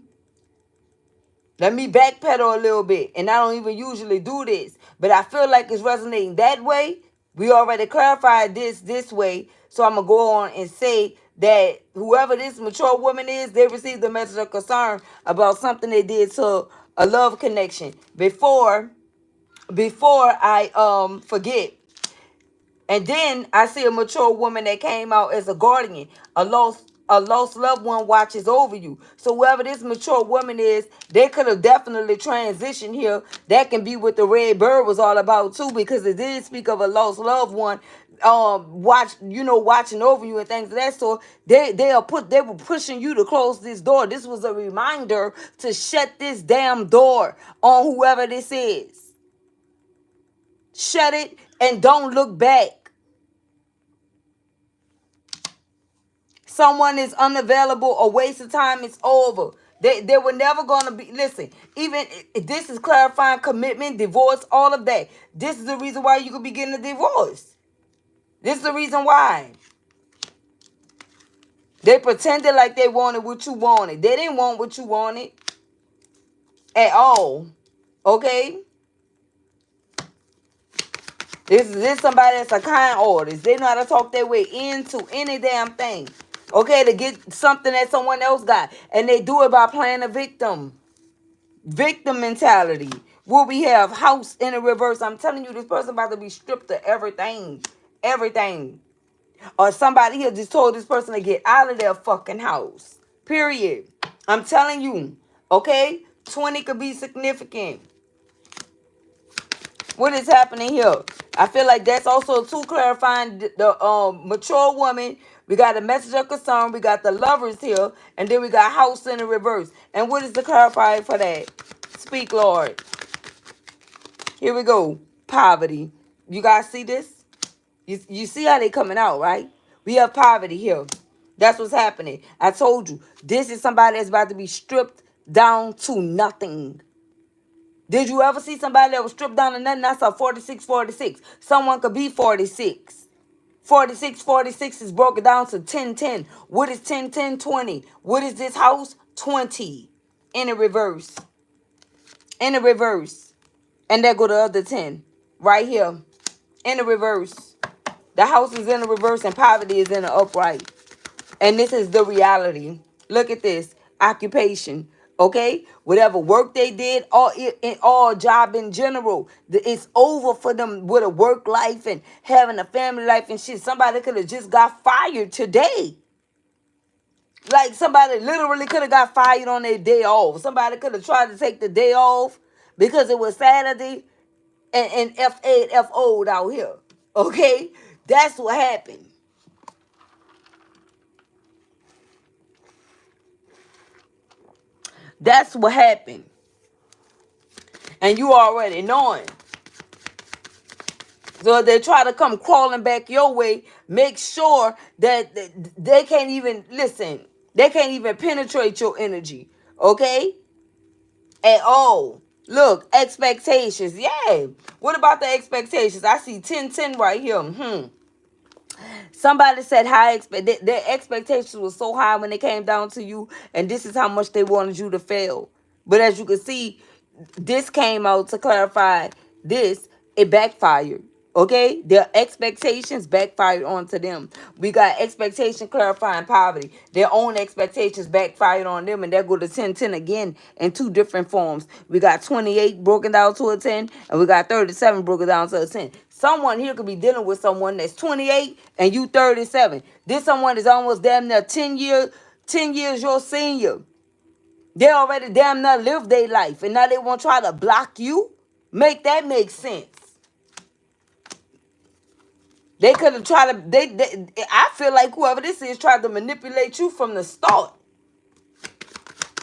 let me backpedal a little bit. And I don't even usually do this. But I feel like it's resonating that way. We already clarified this way. So I'm going to go on and say that whoever this mature woman is, they received a message of concern about something they did to a love connection. Before I forget, And then I see a mature woman that came out as a guardian. A lost loved one watches over you. So whoever this mature woman is, they could have definitely transitioned here. That can be what the red bird was all about too, because it did speak of a lost loved one watching over you and things of that sort. They were pushing you to close this door. This was a reminder to shut this damn door on whoever this is. Shut it and don't look back. Someone is unavailable, a waste of time, it's over. They were never going to be, listen, even this is clarifying commitment, divorce, all of that. This is the reason why you could be getting a divorce. This is the reason why. They pretended like they wanted what you wanted. They didn't want what you wanted at all. Okay? This is somebody that's a kind artist. They know how to talk their way into any damn thing. Okay, to get something that someone else got. And they do it by playing a victim. Victim mentality. Will we have house in the reverse? I'm telling you, this person about to be stripped of everything. Everything. Or somebody here just told this person to get out of their fucking house. Period. I'm telling you. Okay? 20 could be significant. What is happening here? I feel like that's also too clarifying the mature woman. We got a message of concern. We got the lovers here. And then we got house in the reverse. And what is the clarifier for that? Speak, Lord. Here we go. Poverty. You guys see this? You see how they coming out, right? We have poverty here. That's what's happening. I told you. This is somebody that's about to be stripped down to nothing. Did you ever see somebody that was stripped down to nothing? That's a 46. Someone could be 46. 46 is broken down to 10. What is 10? 20. What is this house? 20. In the reverse. In the reverse. And there go the other 10. Right here. In the reverse. The house is in the reverse and poverty is in the upright. And this is the reality. Look at this. Occupation. Okay? Whatever work they did, all job in general, it's over for them with a work life and having a family life and shit. Somebody could have just got fired today. Like somebody literally could have got fired on their day off. Somebody could have tried to take the day off because it was Saturday and F8, F0'd out here. Okay? That's what happened. That's what happened. And you already knowing. So if they try to come crawling back your way, make sure that they can't even, listen, they can't even penetrate your energy. Okay? At all. Look, expectations. Yeah. What about the expectations? I see 10 right here. Somebody said their expectations were so high when they came down to you, and this is how much they wanted you to fail. But as you can see, this came out to clarify this. It backfired. Okay? Their expectations backfired onto them. We got expectation clarifying poverty. Their own expectations backfired on them, and they go to 10 again in two different forms. We got 28 broken down to a 10, and we got 37 broken down to a 10. Someone here could be dealing with someone that's 28 and you 37. This someone is almost damn near 10 years your senior. They already damn near lived their life, and now they want to try to block you. Make that make sense. They could have tried to. I feel like whoever this is tried to manipulate you from the start.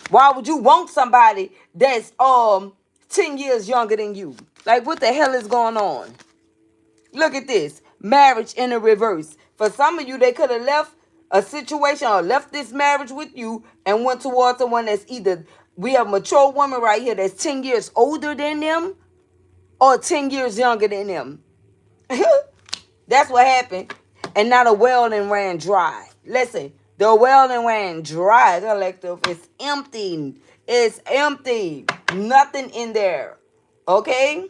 Why would you want somebody that's 10 years younger than you? Like, what the hell is going on? Look at this. Marriage in the reverse. For some of you, they could have left a situation or left this marriage with you and went towards someone that's either, we have a mature woman right here that's 10 years older than them or 10 years younger than them. That's what happened. And now the well then ran dry. Listen, the well then ran dry, collective. It's empty. It's empty. Nothing in there. Okay?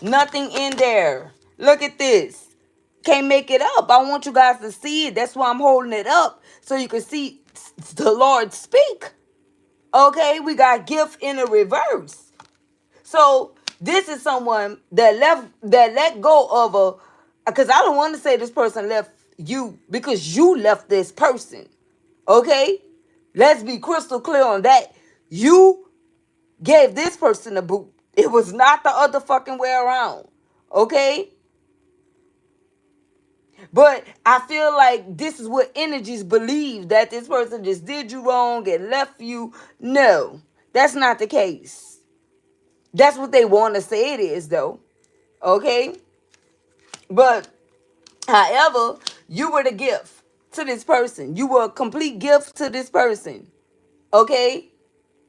Nothing in there. Look at this. Can't make it up. I want you guys to see it. That's why I'm holding it up. So you can see the Lord speak. Okay? We got gift in the reverse. So this is someone that let go of Because I don't want to say this person left you because you left this person. Okay? Let's be crystal clear on that. You gave this person a boot. It was not the other fucking way around. Okay? But I feel like this is what energies believe, that this person just did you wrong and left you. No, that's not the case. That's what they want to say it is, though. Okay? But however, you were the gift to this person. You were a complete gift to this person. Okay?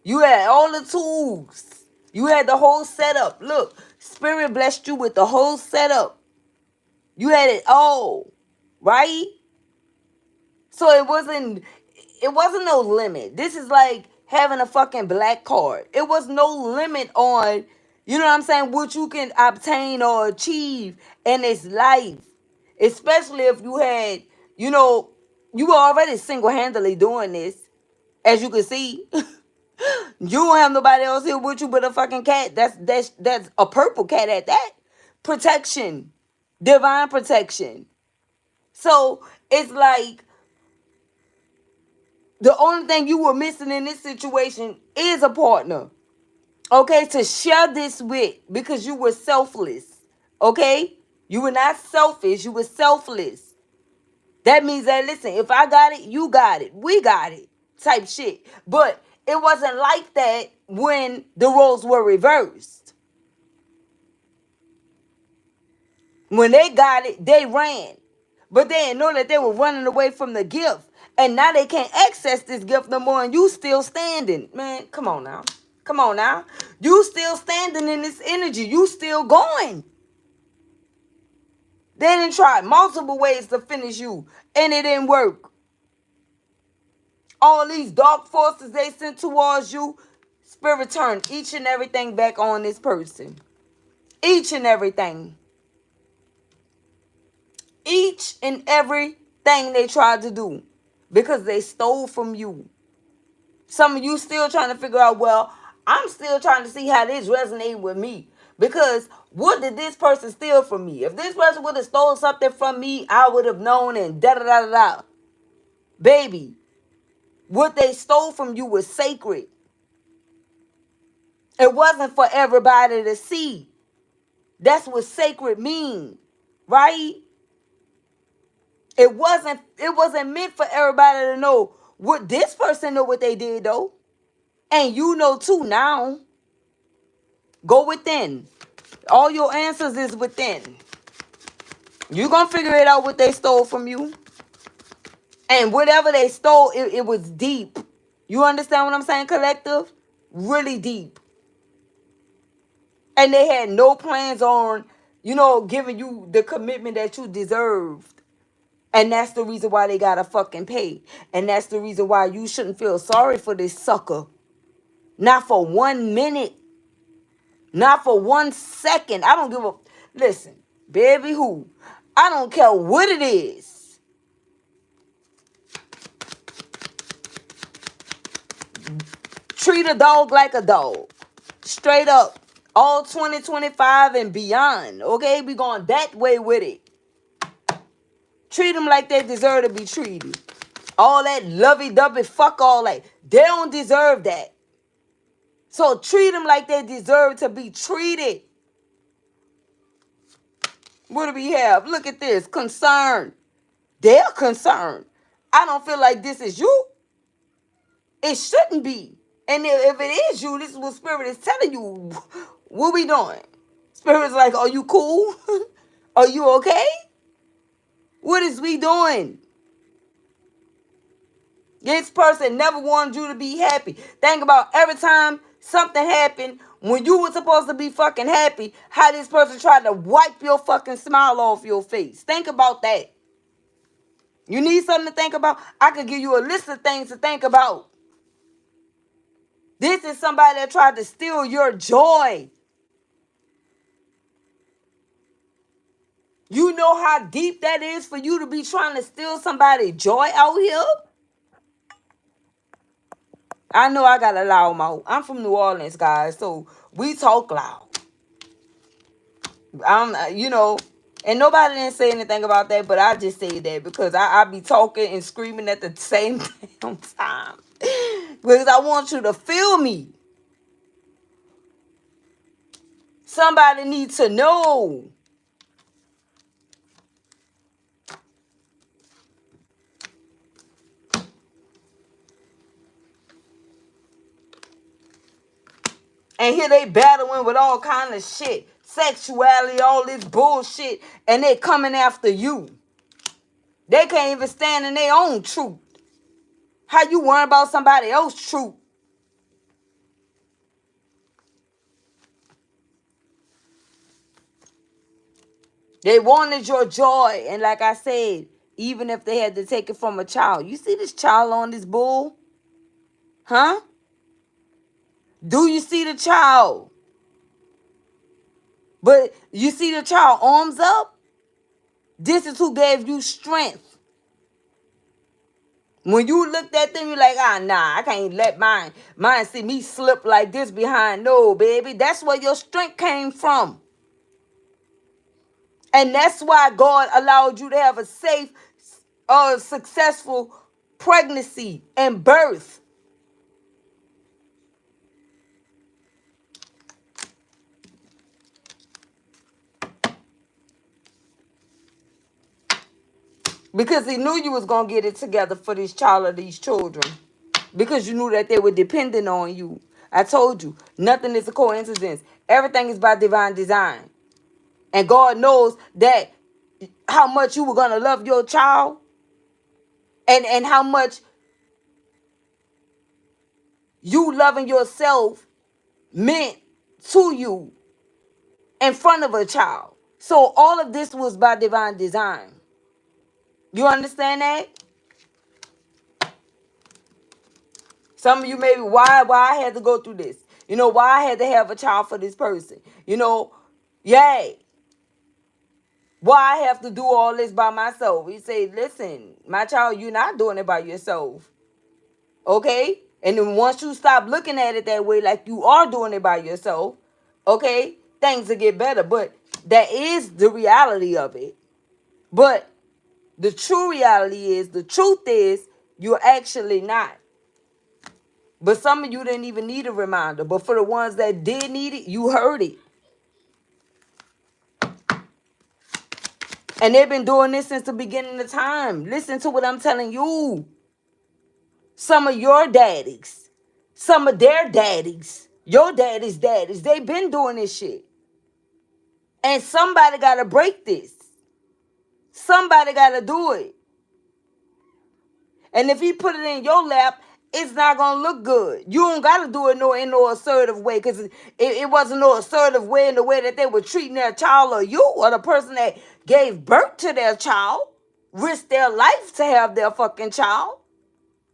You had all the tools. You had the whole setup. Look, Spirit blessed you with the whole setup. You had it all. Right? So it wasn't no limit. This is like having a fucking black card. It was no limit on, you know what I'm saying, what you can obtain or achieve in this life. Especially if you had, you know, you were already single-handedly doing this, as you can see. You don't have nobody else here with you but a fucking cat. That's a purple cat at that. Protection. Divine protection. So it's like the only thing you were missing in this situation is a partner. Okay, to share this with, because you were selfless. Okay? You were not selfish, you were selfless. That means that, listen, if I got it, you got it. We got it. Type shit. But it wasn't like that when the roles were reversed. When they got it, they ran. But they didn't know that they were running away from the gift. And now they can't access this gift no more, and you still standing. Man, come on now. Come on now. You still standing in this energy. You still going. They didn't try multiple ways to finish you, and it didn't work. All these dark forces they sent towards you, Spirit turned each and everything back on this person. Each and everything. Each and everything they tried to do. Because they stole from you. Some of you still trying to figure out, well, I'm still trying to see how this resonates with me. Because what did this person steal from me? If this person would have stole something from me, I would have known, and da-da-da-da-da. Baby, what they stole from you was sacred. It wasn't for everybody to see. That's what sacred means, right? It wasn't meant for everybody to know. What this person know what they did though. And you know too now. Go within. All your answers is within. You gonna figure it out what they stole from you. And whatever they stole, it was deep. You understand what I'm saying, collective? Really deep. And they had no plans on, giving you the commitment that you deserved. And that's the reason why they gotta fucking pay. And that's the reason why you shouldn't feel sorry for this sucker. Not for 1 minute. Not for 1 second. I don't give a... Listen, baby who? I don't care what it is. Treat a dog like a dog. Straight up. All 2025 and beyond. Okay? We going that way with it. Treat them like they deserve to be treated. All that lovey-dovey, fuck all that. They don't deserve that. So treat them like they deserve to be treated. What do we have? Look at this. Concern. They're concerned. I don't feel like this is you. It shouldn't be. And if it is you, this is what Spirit is telling you. What we doing? Spirit's like, are you cool? Are you okay? What is we doing? This person never wanted you to be happy. Think about every time something happened when you were supposed to be fucking happy, how this person tried to wipe your fucking smile off your face. Think about that. You need something to think about? I could give you a list of things to think about. This is somebody that tried to steal your joy. You know how deep that is for you to be trying to steal somebody's joy out here? I know I got a loud mouth. I'm from New Orleans, guys, so we talk loud. And nobody didn't say anything about that, but I just say that because I be talking and screaming at the same damn time. Because I want you to feel me. Somebody needs to know. And here they battling with all kind of shit. Sexuality, all this bullshit. And they coming after you. They can't even stand in their own truth. How you worry about somebody else's truth? They wanted your joy. And like I said, even if they had to take it from a child. You see this child on this bull? Huh? Do you see the child? But you see the child arms up? This is who gave you strength. When you looked at them, you're like, nah, I can't let mine see me slip like this behind. No, baby. That's where your strength came from. And that's why God allowed you to have a safe, successful pregnancy and birth. Because he knew you was going to get it together for this child or these children. Because you knew that they were dependent on you. I told you, nothing is a coincidence. Everything is by divine design. And God knows that how much you were going to love your child and how much you loving yourself meant to you in front of a child. So all of this was by divine design. You understand that? Some of you maybe, why I had to go through this? You know, why I had to have a child for this person? You know, yay. Why I have to do all this by myself? He said, listen, my child, you're not doing it by yourself. Okay? And then once you stop looking at it that way, like you are doing it by yourself, okay, things will get better. But that is the reality of it. But the true reality is, the truth is, you're actually not. But some of you didn't even need a reminder. But for the ones that did need it, you heard it. And they've been doing this since the beginning of time. Listen to what I'm telling you. Some of your daddies, some of their daddies, your daddies' daddies, they've been doing this shit. And somebody got to break this. Somebody got to do it. And if he put it in your lap, it's not going to look good. You don't got to do it in no assertive way, because it wasn't no assertive way in the way that they were treating their child or you or the person that gave birth to their child, risked their life to have their fucking child.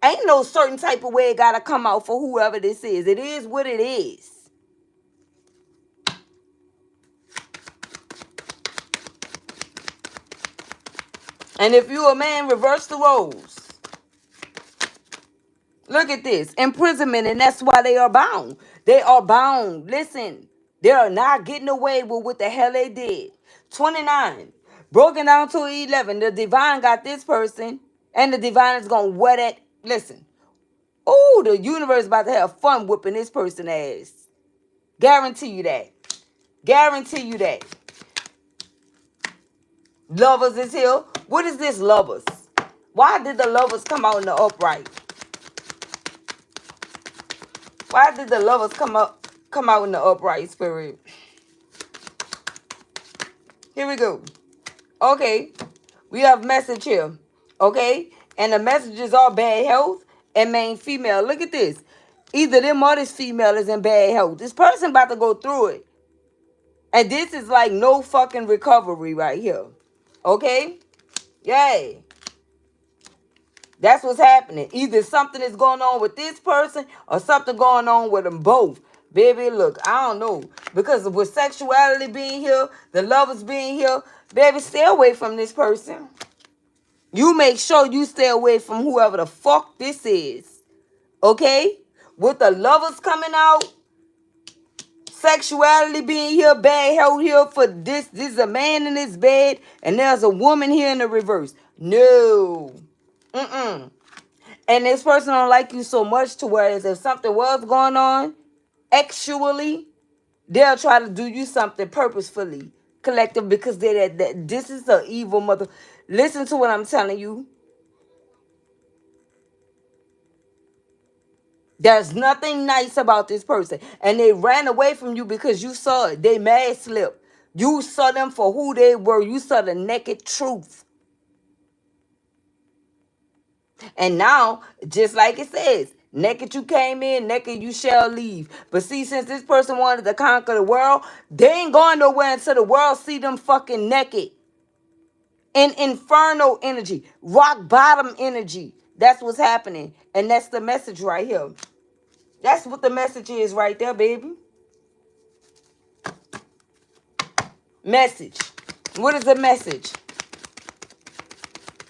Ain't no certain type of way it got to come out for whoever this is. It is what it is. And if you a man, reverse the roles. Look at this. Imprisonment, and that's why they are bound. They are bound. Listen, they are not getting away with what the hell they did. 29. Broken down to 11. The divine got this person, and the divine is going to wet it. Listen. Oh, the universe is about to have fun whipping this person ass. Guarantee you that. Guarantee you that. Lovers is here. What is this lovers? Why did the lovers come out in the upright? Why did the lovers come out in the upright, spirit? Here we go. Okay. We have message here. Okay. And the messages are bad health and main female. Look at this. Either them or this female is in bad health. This person about to go through it. And this is like no fucking recovery right here. Okay? Yay. That's what's happening. Either something is going on with this person or something going on with them both. Baby, look, I don't know. Because with sexuality being here, the lovers being here, baby, stay away from this person. You make sure you stay away from whoever the fuck this is. Okay? With the lovers coming out, sexuality being here, bad held here for this. This is a man in this bed, and there's a woman here in the reverse. No. Mm-mm. And this person don't like you so much to where if something was going on, actually, they'll try to do you something purposefully, collective, because this is an evil mother. Listen to what I'm telling you. There's nothing nice about this person. And they ran away from you because you saw it. They mad slip. You saw them for who they were. You saw the naked truth. And now, just like it says, naked you came in, naked you shall leave. But see, since this person wanted to conquer the world, they ain't going nowhere until the world see them fucking naked. In inferno energy, rock bottom energy. That's what's happening. And that's the message right here. That's what the message is right there, baby. Message. What is the message?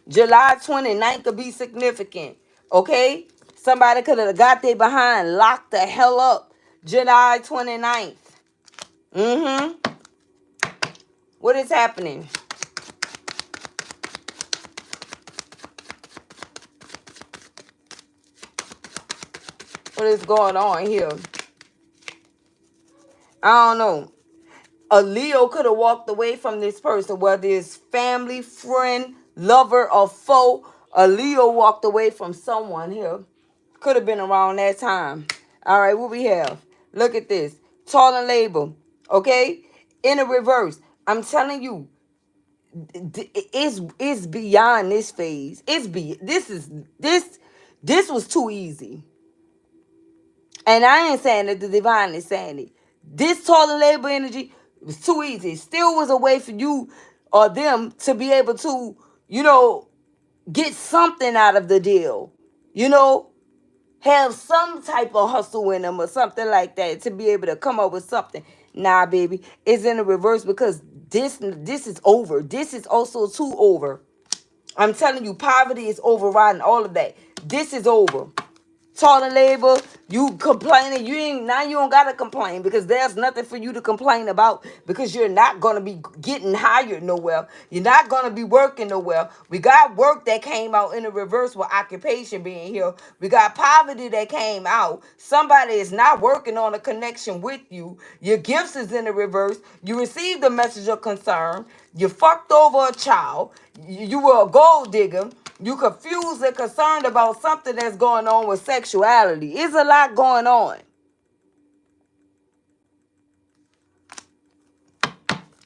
July 29th could be significant. Okay? Somebody could have got their behind, locked the hell up. July 29th. Mm-hmm. What is happening? What is going on here? I don't know. A Leo could have walked away from this person, whether it's family, friend, lover, or foe. A Leo walked away from someone here. Could have been around that time. All right, what we have? Look at this. Tall and label. Okay? In a reverse. I'm telling you, it's beyond this phase. This was too easy. And I ain't saying that the divine is saying it. This tall and labor energy was too easy. It still was a way for you or them to be able to, get something out of the deal. Have some type of hustle in them or something like that to be able to come up with something. Nah, baby. It's in the reverse because this is over. This is also too over. I'm telling you, poverty is overriding all of that. This is over. Tall and labor, you complaining, you don't gotta complain because there's nothing for you to complain about because you're not gonna be getting hired nowhere. You're not gonna be working nowhere. We got work that came out in the reverse with occupation being here. We got poverty that came out. Somebody is not working on a connection with you. Your gifts is in the reverse. You received a message of concern. You fucked over a child. You were a gold digger. You confused and concerned about something that's going on with sexuality. It's a lot going on.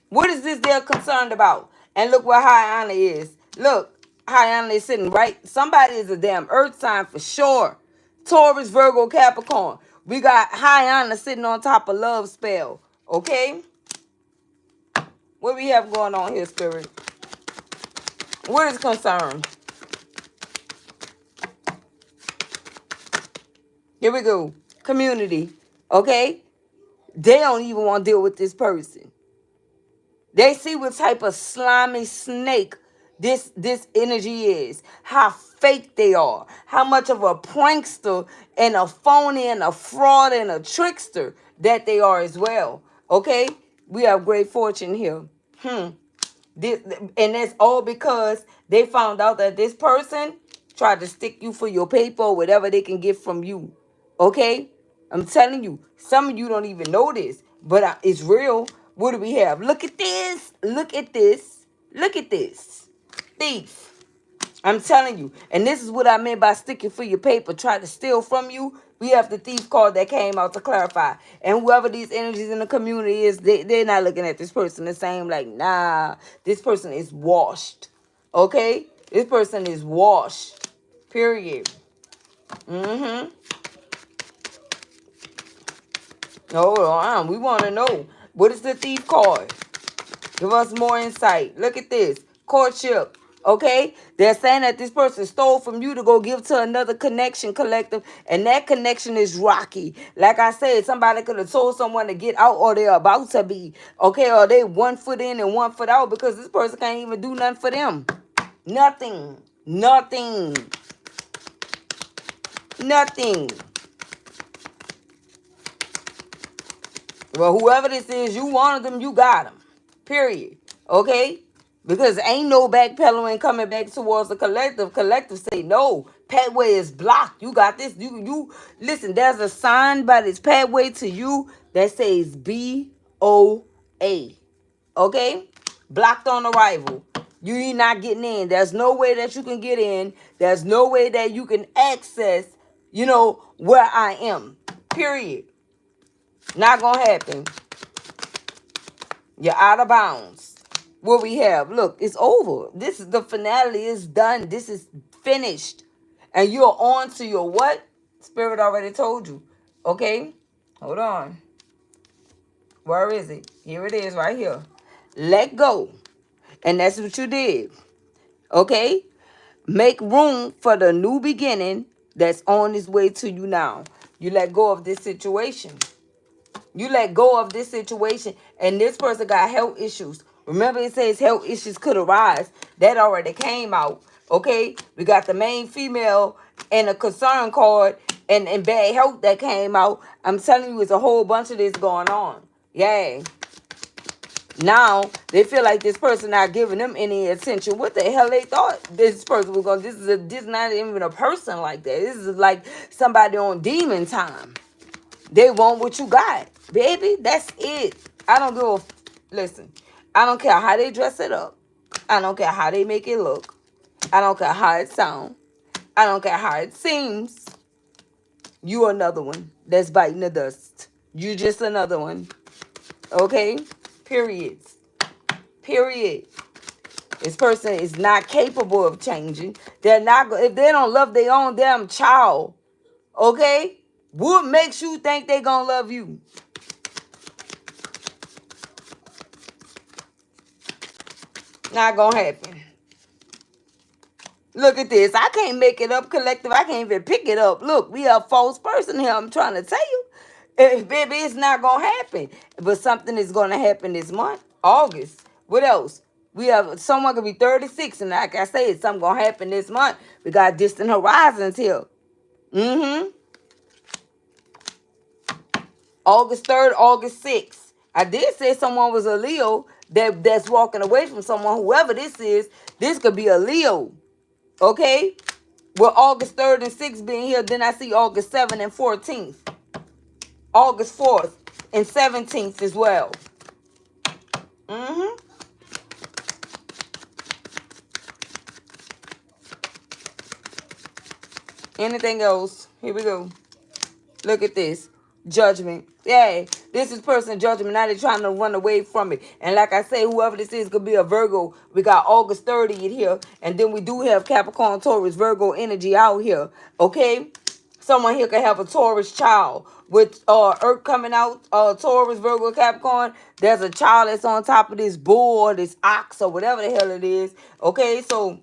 What is this they're concerned about? And look where High Honor is. Look, High Honor is sitting right. Somebody is a damn earth sign for sure. Taurus, Virgo, Capricorn. We got High Honor sitting on top of love spell. Okay? What we have going on here, Spirit? What is concerned? Here we go. Community. Okay? They don't even want to deal with this person. They see what type of slimy snake this energy is. How fake they are. How much of a prankster and a phony and a fraud and a trickster that they are as well. Okay? We have great fortune here. And that's all because they found out that this person tried to stick you for your paper or whatever they can get from you. Okay? I'm telling you, some of you don't even know this, but it's real. What do we have? Look at this. Look at this. Look at this. Thief. I'm telling you. And this is what I meant by sticking for your paper. Try to steal from you. We have the thief card that came out to clarify. And whoever these energies in the community is, they're not looking at this person the same. Like, nah, this person is washed. Okay? This person is washed. Period. Mm-hmm. Hold on. We want to know. What is the thief card? Give us more insight. Look at this. Courtship. Okay? They're saying that this person stole from you to go give to another connection collective. And that connection is rocky. Like I said, somebody could have told someone to get out or they're about to be. Okay? Or they 1 foot in and 1 foot out because this person can't even do nothing for them. Nothing. Nothing. Nothing. Well, whoever this is, you wanted them, you got them. Period. Okay? Because ain't no backpedaling coming back towards the collective. Collective say no. Pathway is blocked. You got this. You listen, there's a sign by this pathway to you that says BOA. Okay? Blocked on arrival. You're not getting in. There's no way that you can get in. There's no way that you can access, where I am. Period. Not gonna happen. You're out of bounds. What we have, look, it's over. This is the finale. Is done. This is finished. And you're on to your what? Spirit already told you. Okay? Hold on. Where is it? Here it is right here. Let go. And that's what you did. Okay? Make room for the new beginning that's on its way to you now. You let go of this situation. You let go of this situation, and this person got health issues. Remember, it says health issues could arise. That already came out. Okay? We got the main female and a concern card and bad health that came out. I'm telling you, it's a whole bunch of this going on. Yeah. Now, they feel like this person not giving them any attention. What the hell they thought this person was going to... This is not even a person like that. This is like somebody on demon time. They want what you got. Baby, that's it. I don't give a... Listen, I don't care how they dress it up. I don't care how they make it look. I don't care how it sounds. I don't care how it seems. You another one that's biting the dust. You just another one. Okay? Period. Period. This person is not capable of changing. They're not... If they don't love their own damn child, okay? What makes you think they gonna love you? Not gonna happen. Look at this. I can't make it up, collective. I can't even pick it up. Look, we have a false person here. I'm trying to tell you. Baby, it's not gonna happen. But something is gonna happen this month. August. What else? We have someone gonna be 36, and like I said, something gonna happen this month. We got distant horizons here. August 3rd, August 6th. I did say someone was a Leo that's walking away from someone. Whoever this is, this could be a Leo. Okay? With August 3rd and 6th being here, then I see August 7th and 14th. August 4th and 17th as well. Anything else? Here we go. Look at this. Judgment. Yeah, this is personal judgment. Now they're trying to run away from it. And like I say, whoever this is could be a Virgo. We got August 30th here. And then we do have Capricorn, Taurus, Virgo energy out here. Okay? Someone here could have a Taurus child. With Earth coming out, Taurus, Virgo, Capricorn. There's a child that's on top of this bull or this ox or whatever the hell it is. Okay, so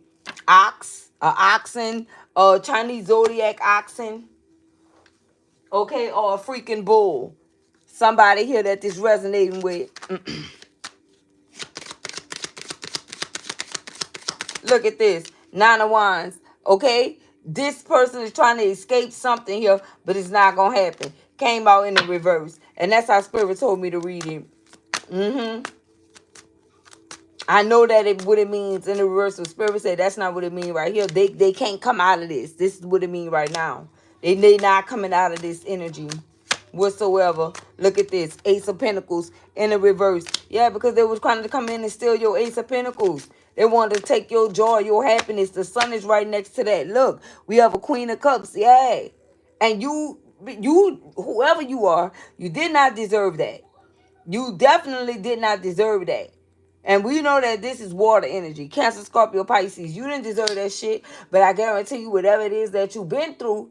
ox, oxen, Chinese zodiac oxen. Okay, or a freaking bull. Somebody here that this resonating with. Look at this. 9 of Wands. Okay? This person is trying to escape something here, but it's not going to happen. Came out in the reverse. And that's how Spirit told me to read it. I know that what it means in the reverse. So Spirit said that's not what it means right here. They can't come out of this. This is what it means right now. They not coming out of this energy whatsoever. Look at this. Ace of Pentacles in the reverse. Yeah, because they was trying to come in and steal your Ace of Pentacles. They wanted to take your joy, your happiness. The sun is right next to that. Look, we have a Queen of Cups. Yeah. And you, whoever you are, you did not deserve that. You definitely did not deserve that. And we know that this is water energy. Cancer, Scorpio, Pisces. You didn't deserve that shit. But I guarantee you, whatever it is that you've been through,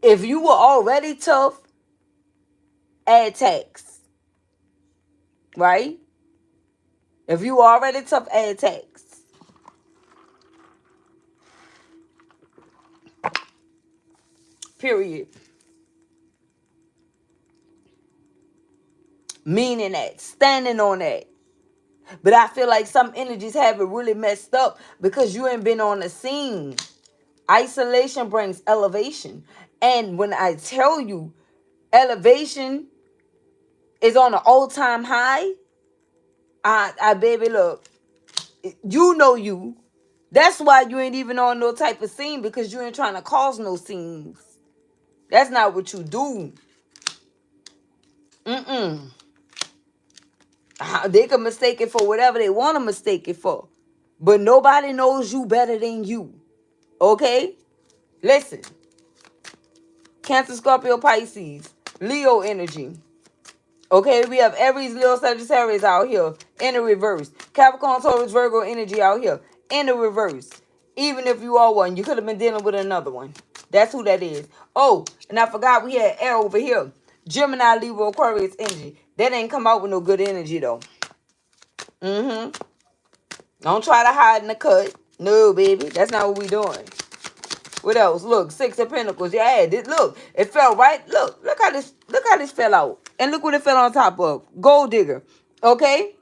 if you were already tough, add tax. Right? If you were already tough, add tax. Period. Meaning that. Standing on that. But I feel like some energies have it really messed up because you ain't been on the scene. Isolation brings elevation. And when I tell you, elevation is on an all-time high, I baby, look, you know you. That's why you ain't even on no type of scene, because you ain't trying to cause no scenes. That's not what you do. Mm-mm. They can mistake it for whatever they want to mistake it for. But nobody knows you better than you. Okay? Listen. Cancer, Scorpio, Pisces, Leo energy. Okay, we have Aries, Leo, Sagittarius out here in the reverse. Capricorn, Taurus, Virgo energy out here in the reverse. Even if you are one, you could have been dealing with another one. That's who that is. Oh, and I forgot we had air over here. Gemini, Libra, Aquarius energy. That ain't come out with no good energy though. Mm-hmm. Don't try to hide in the cut. No, baby. That's not what we doing. What else? Look, Six of Pentacles. Yeah, look, it fell right. Look how this fell out. And look what it fell on top of. Gold digger. Okay?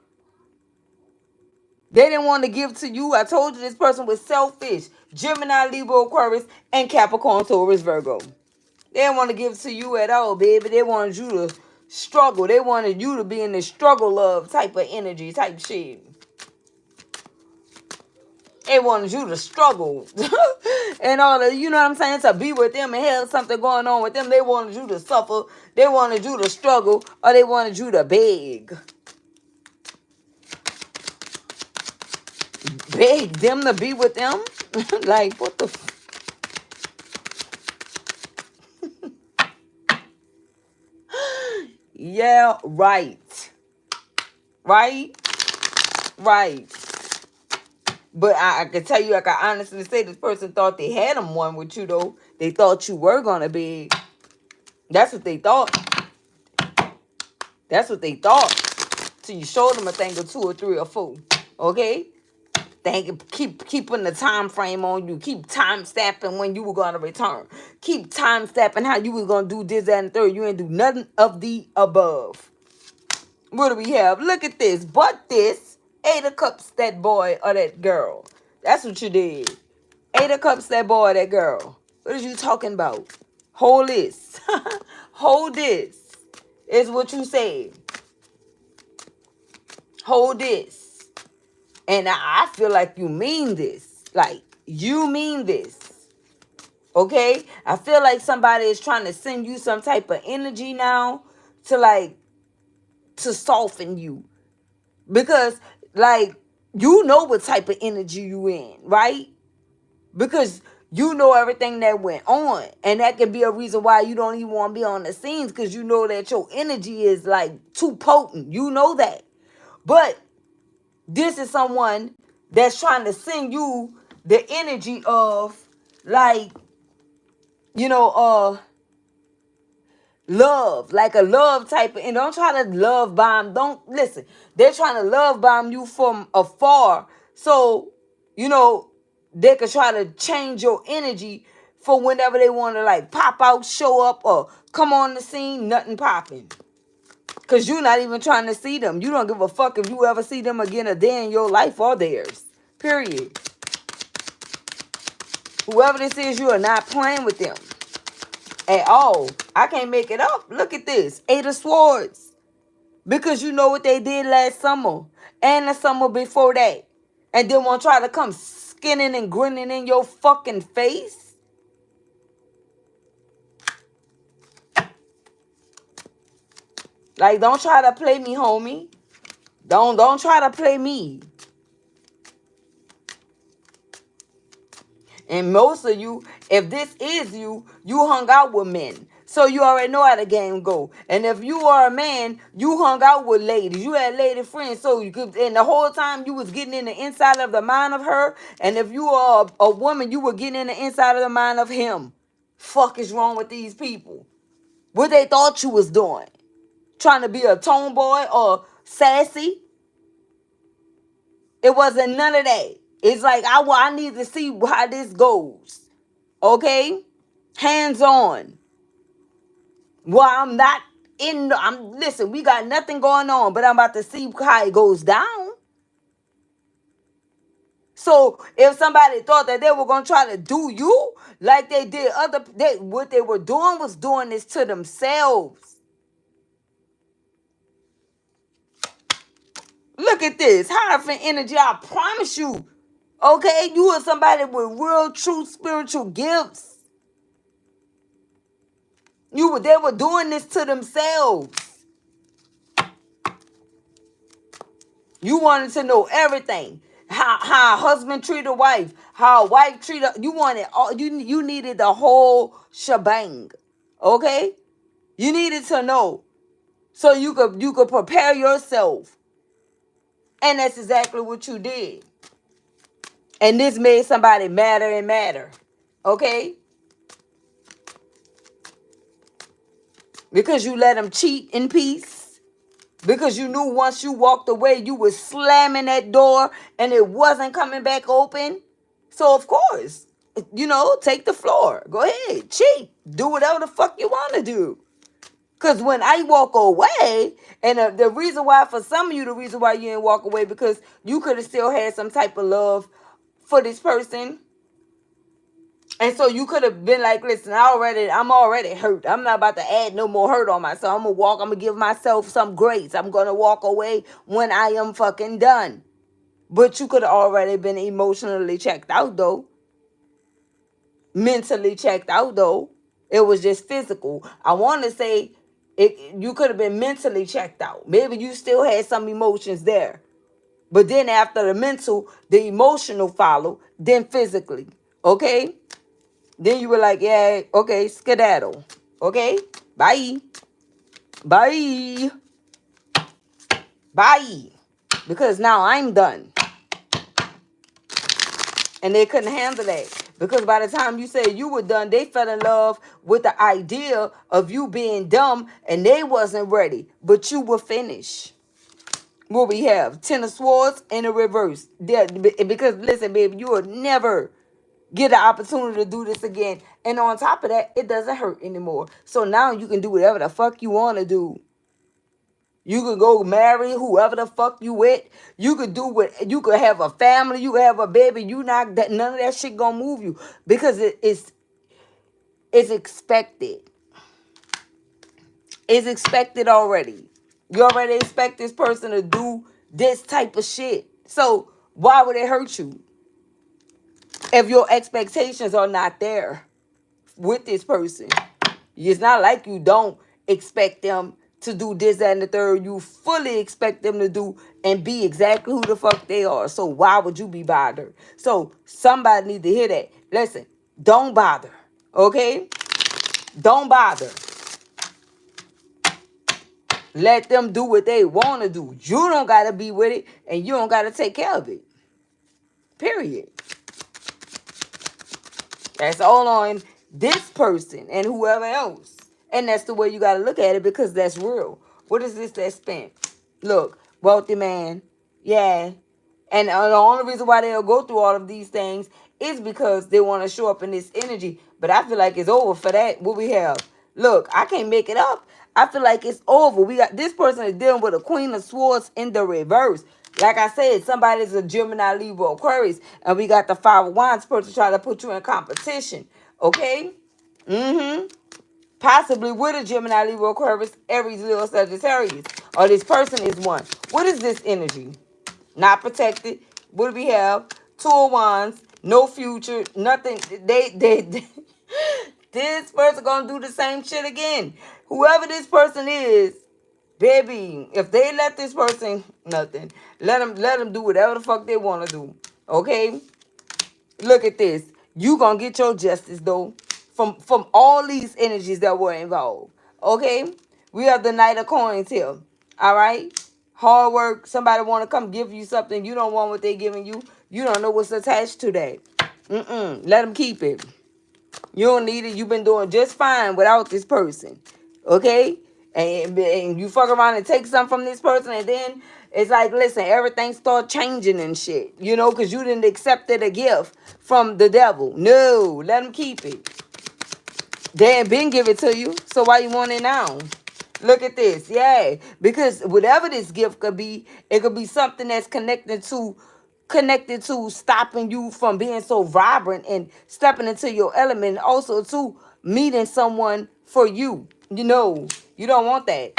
They didn't want to give to you. I told you this person was selfish. Gemini, Libra, Aquarius, and Capricorn, Taurus, Virgo. They didn't want to give to you at all, baby. They wanted you to struggle. They wanted you to be in the struggle of type of energy, type shit. They wanted you to struggle and all the, you know what I'm saying, to be with them and have something going on with them. They wanted you to suffer. They wanted you to struggle, or they wanted you to beg. Beg them to be with them? Like, what the Yeah, right. Right? Right. But I can tell you, I can honestly say this person thought they had them one with you, though. They thought you were going to be. That's what they thought. That's what they thought. Till you showed them a thing or two or three or four. Okay? Keep putting the time frame on you. Keep time stamping when you were going to return. Keep time stamping how you was going to do this, that, and the third. You ain't do nothing of the above. What do we have? Look at this. But this. 8 of Cups, that boy or that girl. That's what you did. 8 of Cups, that boy or that girl. What are you talking about? Hold this. Hold this. Is what you said. Hold this. And I feel like you mean this. Like, you mean this. Okay? I feel like somebody is trying to send you some type of energy now to soften you. Because, like, you know what type of energy you in, right? Because you know everything that went on. And that can be a reason why you don't even want to be on the scenes, because you know that your energy is, like, too potent. You know that. But this is someone that's trying to send you the energy of, like, love, like a love type of, and don't try to love bomb. Don't listen. They're trying to love bomb you from afar, so they could try to change your energy for whenever they want to, like, pop out, show up, or come on the scene. Nothing popping, cause you're not even trying to see them. You don't give a fuck if you ever see them again a day in your life or theirs. Period. Whoever this is, you are not playing with them at all. I can't make it up. Look at this. 8 of Swords. Because you know what they did last summer and the summer before that. And then want to try to come skinning and grinning in your fucking face. Like, don't try to play me, homie. Don't try to play me. And most of you, if this is you, you hung out with men. So you already know how the game go. And if you are a man, you hung out with ladies. You had lady friends. So you could, and the whole time you was getting in the inside of the mind of her. And if you are a woman, you were getting in the inside of the mind of him. Fuck is wrong with these people? What they thought you was doing? Trying to be a tomboy or sassy? It wasn't none of that. It's like, I need to see how this goes. Okay? Hands on. Well, listen, we got nothing going on, but I'm about to see how it goes down. So if somebody thought that they were going to try to do you like they did what they were doing was doing this to themselves. Look at this. Hierophant energy, I promise you. Okay? You are somebody with real, true spiritual gifts. They were doing this to themselves. You wanted to know everything. How a husband treat a wife, how a wife treat a, you wanted all you needed the whole shebang. Okay? You needed to know so you could prepare yourself. And that's exactly what you did. And this made somebody madder and madder. Okay? Because you let them cheat in peace. Because you knew once you walked away, you was slamming that door and it wasn't coming back open. So, of course, take the floor. Go ahead. Cheat. Do whatever the fuck you want to do. Because when I walk away, and the reason why, for some of you, the reason why you didn't walk away, because you could have still had some type of love for this person. And so you could have been like, listen, I'm already hurt. I'm not about to add no more hurt on myself. I'm going to give myself some grace. I'm going to walk away when I am fucking done. But you could have already been emotionally checked out, though. Mentally checked out, though. It was just physical. I want to say you could have been mentally checked out. Maybe you still had some emotions there. But then after the mental, the emotional followed, then physically. Okay? Then you were like, yeah, okay, skedaddle. Okay? Bye. Bye. Bye. Because now I'm done. And they couldn't handle that. Because by the time you said you were done, they fell in love with the idea of you being dumb and they wasn't ready. But you were finished. What we have? Ten of Swords in the reverse. Because listen, baby, you will never get the opportunity to do this again. And on top of that, it doesn't hurt anymore. So now you can do whatever the fuck you want to do. You could go marry whoever the fuck you with. You could do what you could have a family, you could have a baby. None of that shit gonna move you. Because it's expected. It's expected already. You already expect this person to do this type of shit. So why would it hurt you? If your expectations are not there with this person. It's not like you don't expect them to do this, that, and the third. You fully expect them to do and be exactly who the fuck they are. So why would you be bothered? So somebody need to hear that. Listen, don't bother. Okay? Don't bother. Let them do what they want to do. You don't got to be with it and you don't got to take care of it. Period. That's all on this person and whoever else. And that's the way you got to look at it because that's real. What is this that spent? Look, wealthy man. Yeah. And the only reason why they'll go through all of these things is because they want to show up in this energy. But I feel like it's over for that. What we have. Look, I can't make it up. I feel like it's over. We got this person is dealing with a Queen of Swords in the reverse. Like I said, somebody's a Gemini, Libra, Aquarius. And we got the Five of Wands person trying to put you in competition. Okay? Possibly with a Gemini, Libra, Aquarius, Aries, Leo, Sagittarius. Or this person is one. What is this energy? Not protected. What do we have? Two of Wands. No future. Nothing. This person gonna do the same shit again. Whoever this person is, baby, if they let this person, nothing. Let them do whatever the fuck they want to do. Okay? Look at this. You gonna get your justice, though, from all these energies that were involved. Okay? We have the Knight of Coins here. All right? Hard work. Somebody want to come give you something. You don't want what they giving you. You don't know what's attached to that. Let them keep it. You don't need it. You've been doing just fine without this person. Okay? And you fuck around and take something from this person and then it's like, listen, everything start changing and shit. Because you didn't accept a gift from the devil. No, let them keep it. They ain't been give it to you. So why you want it now? Look at this. Yeah. Because whatever this gift could be, it could be something that's connected to stopping you from being so vibrant and stepping into your element. Also to meeting someone for you. You don't want that.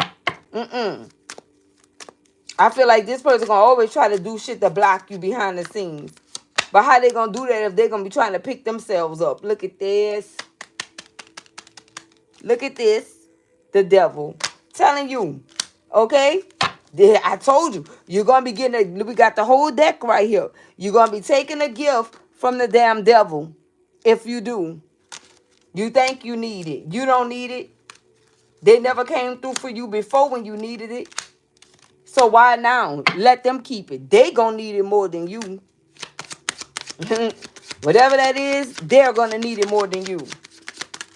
I feel like this person gonna always try to do shit to block you behind the scenes. But how they gonna do that if they're gonna be trying to pick themselves up? Look at this. Look at this. The devil. Telling you. Okay? I told you. You're gonna be getting we got the whole deck right here. You're gonna be taking a gift from the damn devil. If you do. You think you need it. You don't need it. They never came through for you before when you needed it. So why now? Let them keep it. They gonna need it more than you. Whatever that is, they're gonna need it more than you.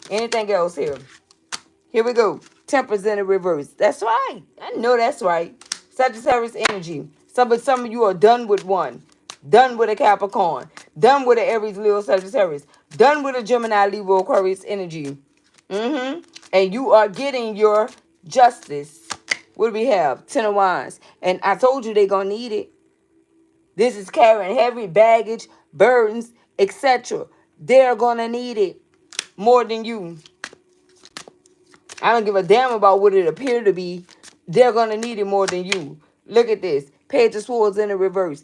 Anything else here? Here we go. Temperance in the reverse. That's right. I know that's right. Sagittarius energy. Some of you are done with one. Done with a Capricorn. Done with an Aries, Leo, Sagittarius. Done with a Gemini, Libra, Aquarius energy. And you are getting your justice. What do we have? Ten of Wands. And I told you they're going to need it. This is carrying heavy baggage, burdens, etc. They're going to need it more than you. I don't give a damn about what it appeared to be. They're going to need it more than you. Look at this. Page of Swords in the reverse.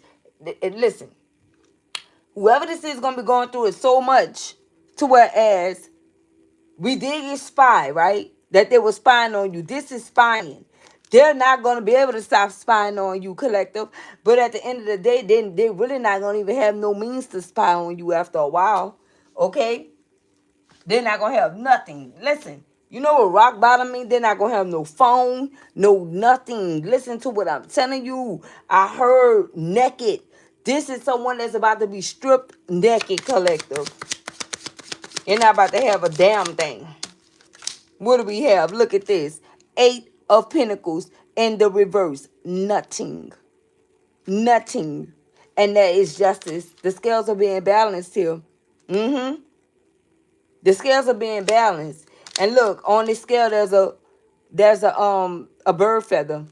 Listen. Whoever this is going to be going through it so much to whereas we did get spy, right? That they were spying on you. This is spying. They're not going to be able to stop spying on you, collective. But at the end of the day, they really not going to even have no means to spy on you after a while. Okay? They're not going to have nothing. Listen, you know what rock bottom means? They're not going to have no phone, no nothing. Listen to what I'm telling you. I heard naked. This is someone that's about to be stripped naked, collective. You're not about to have a damn thing. What do we have? Look at this. 8 of Pentacles in the reverse. Nothing. Nothing. And that is justice. The scales are being balanced here. The scales are being balanced. And look, on this scale there's a bird feather.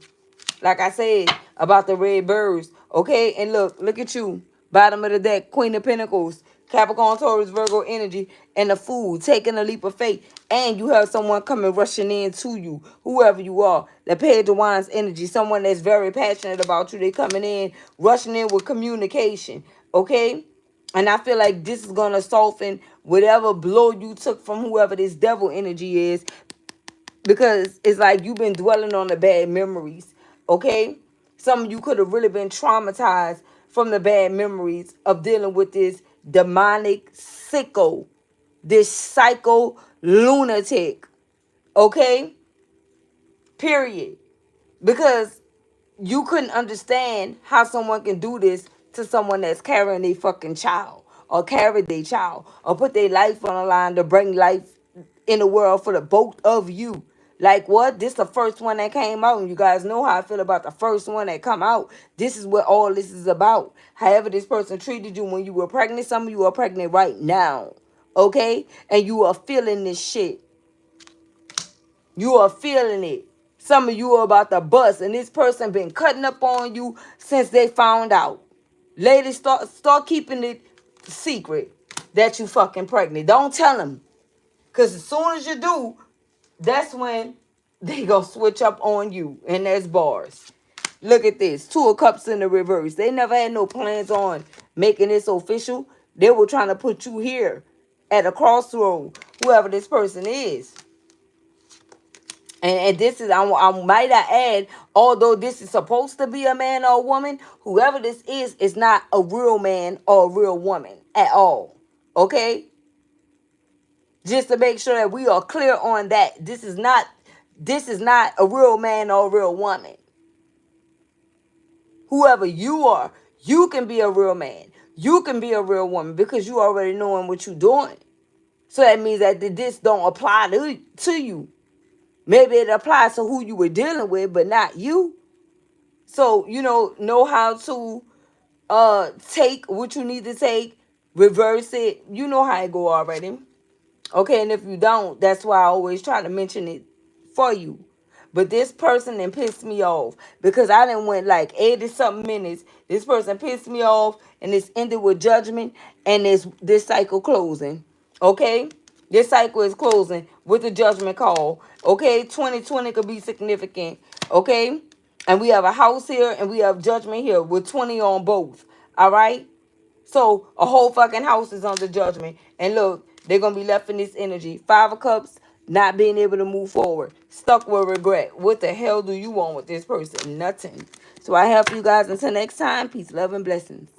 Like I said about the red birds. Okay? And look at you. Bottom of the deck, Queen of Pentacles. Capricorn, Taurus, Virgo energy, and the Fool, taking a leap of faith. And you have someone coming rushing in to you, whoever you are. The Page of Wands energy, someone that's very passionate about you. They coming in, rushing in with communication, okay? And I feel like this is going to soften whatever blow you took from whoever this devil energy is. Because it's like you've been dwelling on the bad memories, okay? Some of you could have really been traumatized from the bad memories of dealing with this demonic sicko, this psycho lunatic, okay? Period. Because you couldn't understand how someone can do this to someone that's carrying a fucking child or carry their child or put their life on the line to bring life in the world for the both of you. Like what? This the first one that came out, and you guys know how I feel about the first one that come out. This is what all this is about. However this person treated you when you were pregnant, some of you are pregnant right now, okay? And you are feeling this shit. You are feeling it. Some of you are about to bust, and this person been cutting up on you since they found out. Ladies, start keeping it secret that you fucking pregnant. Don't tell them. Because as soon as you do, that's when they gonna switch up on you. And there's bars. Look at this. 2 of Cups in the reverse. They never had no plans on making this official. They were trying to put you here at a crossroad, whoever this person is. And this is, I might add, although this is supposed to be a man or a woman, whoever this is not a real man or a real woman at all. Okay? Just to make sure that we are clear on that. This is not a real man or a real woman. Whoever you are, you can be a real man. You can be a real woman because you already knowing what you're doing. So that means that this don't apply to you. Maybe it applies to who you were dealing with, but not you. So, know how to take what you need to take, reverse it. You know how it go already. Okay, and if you don't, that's why I always try to mention it for you. But this person then pissed me off because I done went like 80-something minutes. This person pissed me off, and it's ended with judgment, and this cycle closing. Okay? This cycle is closing with the judgment call. Okay? 2020 could be significant. Okay? And we have a house here and we have judgment here with 20 on both. All right? So a whole fucking house is under judgment. And look, they're going to be left in this energy. Five of Cups, not being able to move forward. Stuck with regret. What the hell do you want with this person? Nothing. So I help you guys until next time. Peace, love, and blessings.